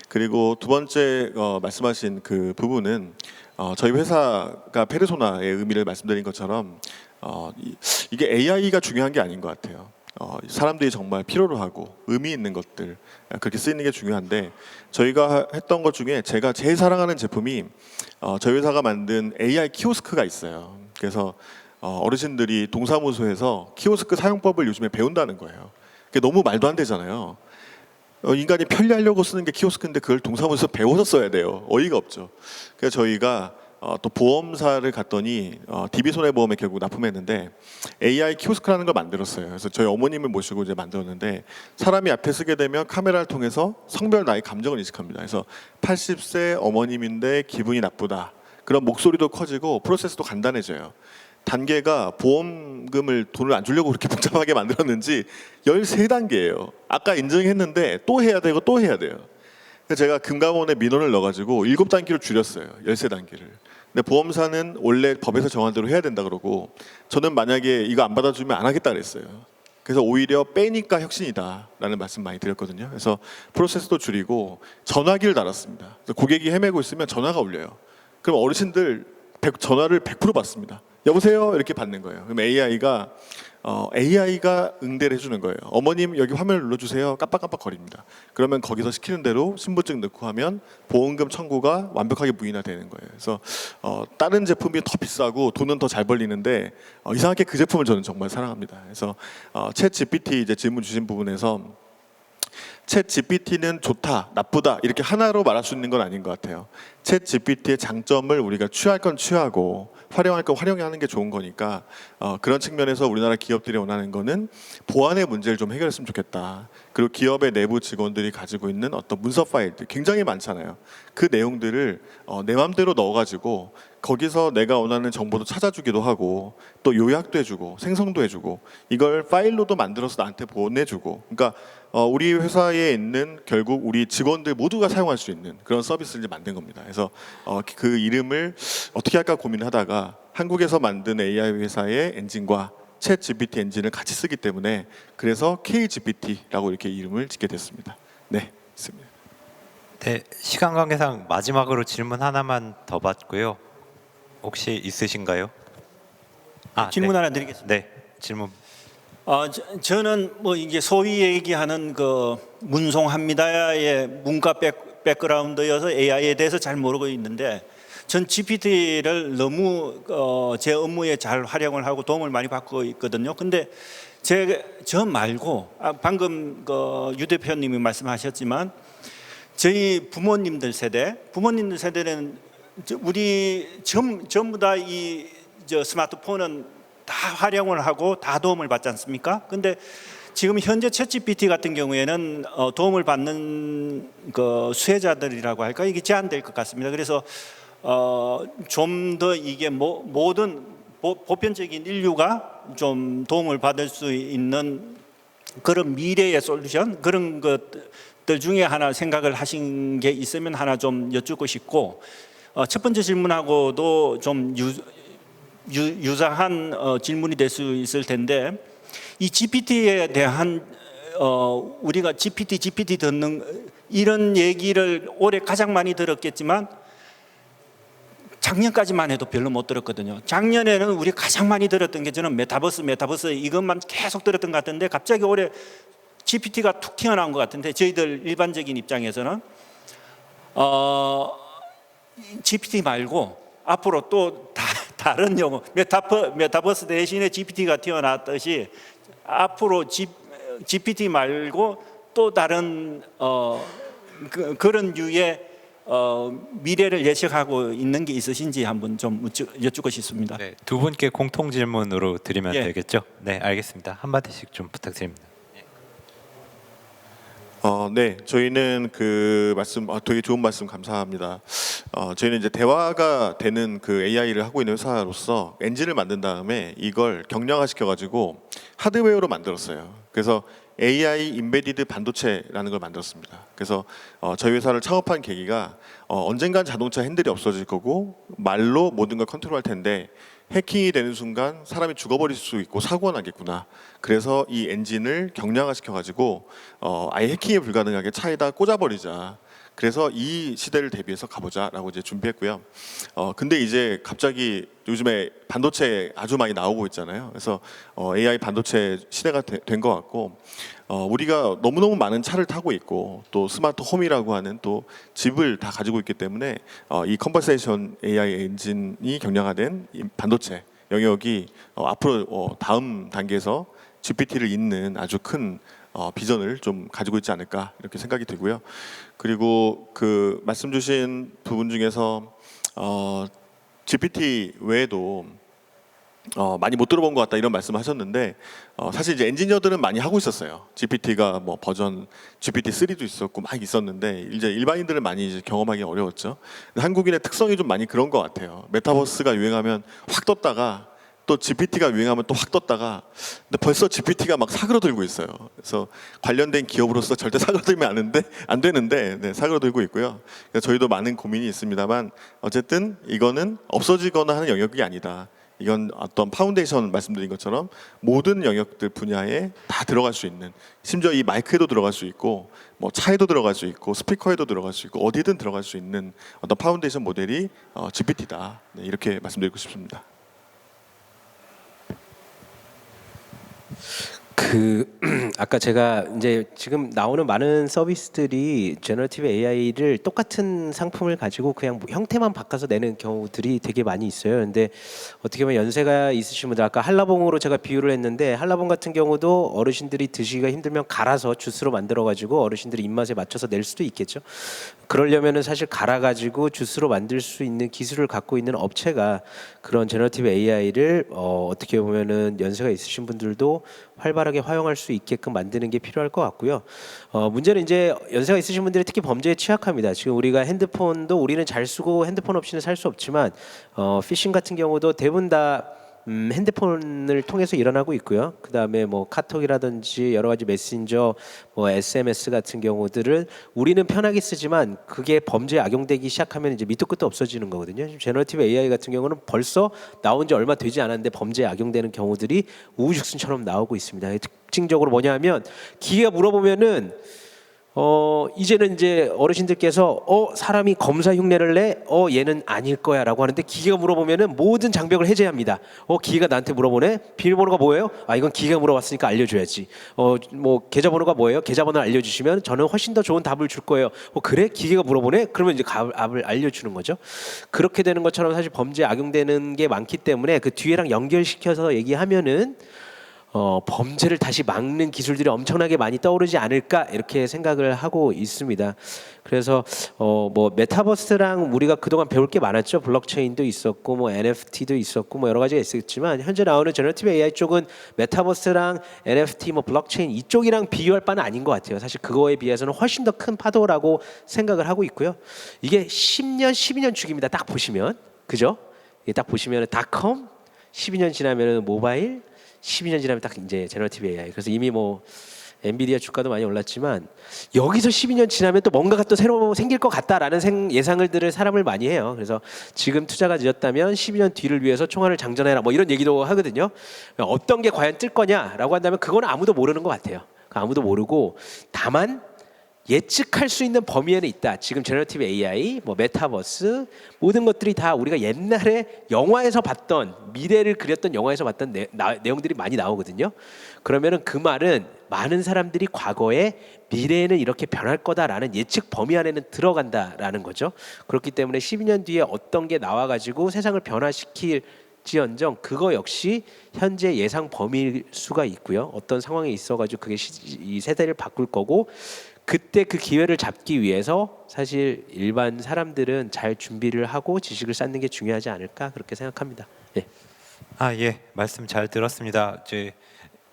그리고 두 번째 말씀하신 그 부분은 저희 회사가 페르소나의 의미를 말씀드린 것처럼 이게 AI가 중요한 게 아닌 것 같아요. 사람들이 정말 필요로 하고 의미 있는 것들 그렇게 쓰이는 게 중요한데 저희가 했던 것 중에 제가 제일 사랑하는 제품이 저희 회사가 만든 AI 키오스크가 있어요. 그래서 어르신들이 동사무소에서 키오스크 사용법을 요즘에 배운다는 거예요. 그게 너무 말도 안 되잖아요. 인간이 편리하려고 쓰는 게 키오스크인데 그걸 동사무소에서 배워서 써야 돼요. 어이가 없죠. 그래서 저희가 또 보험사를 갔더니 DB손해보험에 결국 납품했는데 AI 키오스크라는 걸 만들었어요. 그래서 저희 어머님을 모시고 이제 만들었는데 사람이 앞에 쓰게 되면 카메라를 통해서 성별, 나이, 감정을 인식합니다. 그래서 80세 어머님인데 기분이 나쁘다. 그런 목소리도 커지고 프로세스도 간단해져요. 단계가 보험금을 돈을 안 주려고 그렇게 복잡하게 만들었는지 13단계예요. 아까 인증했는데 또 해야 되고 또 해야 돼요. 그래서 제가 금감원에 민원을 넣어가지고 7단계로 줄였어요. 13단계를. 근데 보험사는 원래 법에서 정한 대로 해야 된다 그러고 저는 만약에 이거 안 받아주면 안 하겠다 그랬어요. 그래서 오히려 빼니까 혁신이다라는 말씀 많이 드렸거든요. 그래서 프로세스도 줄이고 전화기를 달았습니다. 그래서 고객이 헤매고 있으면 전화가 울려요. 그럼 어르신들 전화를 100% 받습니다. 여보세요? 이렇게 받는 거예요. 그럼 AI가 AI가 응대를 해주는 거예요. 어머님 여기 화면을 눌러주세요. 깜빡깜빡 거립니다. 그러면 거기서 시키는 대로 신분증 넣고 하면 보험금 청구가 완벽하게 무인화되는 거예요. 그래서 다른 제품이 더 비싸고 돈은 더 잘 벌리는데 이상하게 그 제품을 저는 정말 사랑합니다. 그래서 챗 GPT 이제 질문 주신 부분에서 챗 GPT는 좋다, 나쁘다 이렇게 하나로 말할 수 있는 건 아닌 것 같아요. 챗 GPT의 장점을 우리가 취할 건 취하고 활용할 건 활용하는 게 좋은 거니까 그런 측면에서 우리나라 기업들이 원하는 거는 보안의 문제를 좀 해결했으면 좋겠다. 그리고 기업의 내부 직원들이 가지고 있는 어떤 문서 파일들 굉장히 많잖아요. 그 내용들을 내 마음대로 넣어가지고 거기서 내가 원하는 정보도 찾아주기도 하고 또 요약도 해주고 생성도 해주고 이걸 파일로도 만들어서 나한테 보내주고 그러니까 우리 회사에 있는 결국 우리 직원들 모두가 사용할 수 있는 그런 서비스를 이제 만든 겁니다. 그래서 그 이름을 어떻게 할까 고민하다가 한국에서 만든 AI 회사의 엔진과 챗 GPT 엔진을 같이 쓰기 때문에 그래서 KGPT라고 이렇게 이름을 짓게 됐습니다. 네, 있습니다. 네, 시간 관계상 마지막으로 질문 하나만 더 받고요. 혹시 있으신가요? 질문 네. 하나 드리겠습니다. 네, 질문. 저는 뭐 이게 소위 얘기하는 그 문송합니다의 문과 백그라운드여서 AI에 대해서 잘 모르고 있는데 전 GPT를 너무 제 업무에 잘 활용을 하고 도움을 많이 받고 있거든요. 근데 저 말고 방금 유 대표님이 말씀하셨지만 저희 부모님들 세대는 우리 전부 다 이 스마트폰은 다 활용을 하고 다 도움을 받지 않습니까? 근데 지금 현재 챗GPT 같은 경우에는 도움을 받는 그 수혜자들이라고 할까 이게 제한될 것 같습니다. 그래서 좀 더 이게 모든 보편적인 인류가 좀 도움을 받을 수 있는 그런 미래의 솔루션 그런 것들 중에 하나 생각을 하신 게 있으면 하나 좀 여쭙고 싶고 첫 번째 질문하고도 좀 유사한 질문이 될 수 있을 텐데 이 GPT에 대한 우리가 GPT 듣는 이런 얘기를 올해 가장 많이 들었겠지만 작년까지만 해도 별로 못 들었거든요. 작년에는 우리 가장 많이 들었던 게 저는 메타버스 이것만 계속 들었던 것 같은데 갑자기 올해 GPT가 툭 튀어나온 것 같은데 저희들 일반적인 입장에서는 GPT 말고 앞으로 또 다른 용어 메타버스 대신에 GPT가 튀어나왔듯이 앞으로 GPT 말고 또 다른 그런 류의 미래를 예측하고 있는 게 있으신지 한번 좀 여쭙고 싶습니다. 네, 두 분께 공통 질문으로 드리면 예. 되겠죠? 네, 알겠습니다. 한 마디씩 좀 부탁드립니다. 네, 저희는 그 말씀 되게 좋은 말씀 감사합니다. 저희는 이제 대화가 되는 그 AI를 하고 있는 회사로서 엔진을 만든 다음에 이걸 경량화 시켜가지고 하드웨어로 만들었어요. 그래서 AI 인베디드 반도체라는 걸 만들었습니다. 그래서 저희 회사를 창업한 계기가 언젠간 자동차 핸들이 없어질 거고 말로 모든 걸 컨트롤할 텐데 해킹이 되는 순간 사람이 죽어버릴 수 있고 사고가 나겠구나. 그래서 이 엔진을 경량화 시켜가지고 아예 해킹이 불가능하게 차에다 꽂아버리자. 그래서 이 시대를 대비해서 가보자라고 이제 준비했고요. 근데 이제 갑자기 요즘에 반도체 아주 많이 나오고 있잖아요. 그래서 AI 반도체 시대가 된 것 같고 우리가 너무너무 많은 차를 타고 있고 또 스마트 홈이라고 하는 또 집을 다 가지고 있기 때문에 이 컨버세이션 AI 엔진이 경량화된 이 반도체 영역이 앞으로 다음 단계에서 GPT를 잇는 아주 큰 비전을 좀 가지고 있지 않을까 이렇게 생각이 들고요. 그리고 그 말씀 주신 부분 중에서 GPT 외에도 많이 못 들어본 것 같다 이런 말씀하셨는데 사실 이제 엔지니어들은 많이 하고 있었어요. GPT가 뭐 버전 GPT-3도 있었고 막 있었는데 이제 일반인들은 많이 이제 경험하기 어려웠죠. 한국인의 특성이 좀 많이 그런 것 같아요. 메타버스가 유행하면 확 떴다가 또 GPT가 유행하면 또 확 떴다가 근데 벌써 GPT가 막 사그러들고 있어요. 그래서 관련된 기업으로서 절대 사그러들면 안 되는데 네, 사그러들고 있고요. 그래서 저희도 많은 고민이 있습니다만 어쨌든 이거는 없어지거나 하는 영역이 아니다. 이건 어떤 파운데이션 말씀드린 것처럼 모든 영역들 분야에 다 들어갈 수 있는 심지어 이 마이크에도 들어갈 수 있고 뭐 차에도 들어갈 수 있고 스피커에도 들어갈 수 있고 어디든 들어갈 수 있는 어떤 파운데이션 모델이 GPT다. 네, 이렇게 말씀드리고 싶습니다. 그 아까 제가 이제 지금 나오는 많은 서비스들이 제너러티브 AI를 똑같은 상품을 가지고 그냥 뭐 형태만 바꿔서 내는 경우들이 되게 많이 있어요. 근데 어떻게 보면 연세가 있으신 분들, 아까 한라봉으로 제가 비유를 했는데 한라봉 같은 경우도 어르신들이 드시기가 힘들면 갈아서 주스로 만들어 가지고 어르신들이 입맛에 맞춰서 낼 수도 있겠죠. 그러려면은 사실 갈아 가지고 주스로 만들 수 있는 기술을 갖고 있는 업체가 그런 제너러티브 AI를 어떻게 보면은 연세가 있으신 분들도 활발하게 활용할 수 있게끔 만드는 게 필요할 것 같고요. 문제는 이제 연세가 있으신 분들이 특히 범죄에 취약합니다. 지금 우리가 핸드폰도 우리는 잘 쓰고 핸드폰 없이는 살 수 없지만 피싱 같은 경우도 대부분 다 핸드폰을 통해서 일어나고 있고요. 그다음에 뭐 카톡이라든지 여러 가지 메신저, 뭐 SMS 같은 경우들을 우리는 편하게 쓰지만 그게 범죄에 악용되기 시작하면 이제 밑도 끝도 없어지는 거거든요. 지금 제너러티브 AI 같은 경우는 벌써 나온 지 얼마 되지 않았는데 범죄에 악용되는 경우들이 우후죽순처럼 나오고 있습니다. 특징적으로 뭐냐면 기계가 물어보면은 이제는 이제 어르신들께서 사람이 검사 흉내를 내 얘는 아닐 거야라고 하는데 기계가 물어보면은 모든 장벽을 해제합니다. 기계가 나한테 물어보네. 비밀번호가 뭐예요? 이건 기계가 물어봤으니까 알려줘야지. 뭐 계좌번호가 뭐예요? 계좌번호를 알려주시면 저는 훨씬 더 좋은 답을 줄 거예요. 그래? 기계가 물어보네. 그러면 이제 답을 알려주는 거죠. 그렇게 되는 것처럼 사실 범죄에 악용되는 게 많기 때문에 그 뒤에랑 연결시켜서 얘기하면은 범죄를 다시 막는 기술들이 엄청나게 많이 떠오르지 않을까 이렇게 생각을 하고 있습니다. 그래서 뭐 메타버스랑 우리가 그동안 배울 게 많았죠. 블록체인도 있었고 뭐 NFT도 있었고 뭐 여러 가지가 있었지만 현재 나오는 제너러티브 AI 쪽은 메타버스랑 NFT 뭐 블록체인 이쪽이랑 비교할 바는 아닌 것 같아요. 사실 그거에 비해서는 훨씬 더 큰 파도라고 생각을 하고 있고요. 이게 10년, 12년 주기입니다. 딱 보시면 그죠? 이게 딱 보시면 닷컴 12년 지나면은 모바일 12년 지나면 딱 이제 제너러티브 AI. 그래서 이미 뭐 엔비디아 주가도 많이 올랐지만 여기서 12년 지나면 또 뭔가가 또 새로 생길 것 같다라는 예상을 들을 사람을 많이 해요. 그래서 지금 투자가 늦었다면 12년 뒤를 위해서 총알을 장전해라 뭐 이런 얘기도 하거든요. 어떤 게 과연 뜰 거냐라고 한다면 그거는 아무도 모르는 것 같아요. 아무도 모르고 다만 예측할 수 있는 범위에는 있다. 지금 제너러티브 AI, 뭐 메타버스 모든 것들이 다 우리가 옛날에 영화에서 봤던 미래를 그렸던 영화에서 봤던 내용들이 많이 나오거든요. 그러면은 그 말은 많은 사람들이 과거에 미래에는 이렇게 변할 거다라는 예측 범위 안에는 들어간다라는 거죠. 그렇기 때문에 12년 뒤에 어떤 게 나와가지고 세상을 변화시킬 지연정 그거 역시 현재 예상 범위일 수가 있고요. 어떤 상황에 있어가지고 그게 이 세대를 바꿀 거고 그때 그 기회를 잡기 위해서 사실 일반 사람들은 잘 준비를 하고 지식을 쌓는 게 중요하지 않을까 그렇게 생각합니다. 예. 예, 말씀 잘 들었습니다.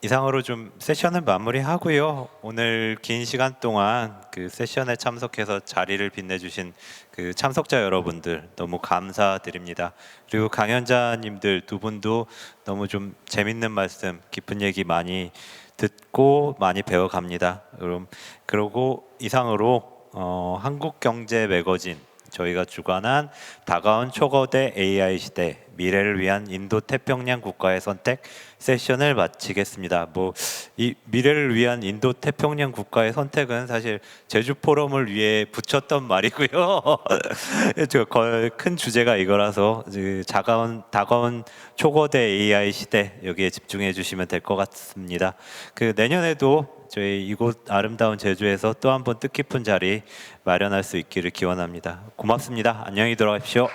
이상으로 좀 세션을 마무리하고요. 오늘 긴 시간 동안 그 세션에 참석해서 자리를 빛내주신 그 참석자 여러분들 너무 감사드립니다. 그리고 강연자님들 두 분도 너무 좀 재밌는 말씀, 깊은 얘기 많이 듣고 많이 배워갑니다. 그리고 이상으로 한국경제 매거진 저희가 주관한 다가온 초거대 AI 시대 미래를 위한 인도 태평양 국가의 선택 세션을 마치겠습니다. 이 미래를 위한 인도 태평양 국가의 선택은 사실 제주 포럼을 위해 붙였던 말이고요. 큰 주제가 이거라서 다가온 초거대 AI 시대 여기에 집중해 주시면 될 것 같습니다. 내년에도 저희 이곳 아름다운 제주에서 또 한 번 뜻깊은 자리 마련할 수 있기를 기원합니다. 고맙습니다. 안녕히 들어가십시오.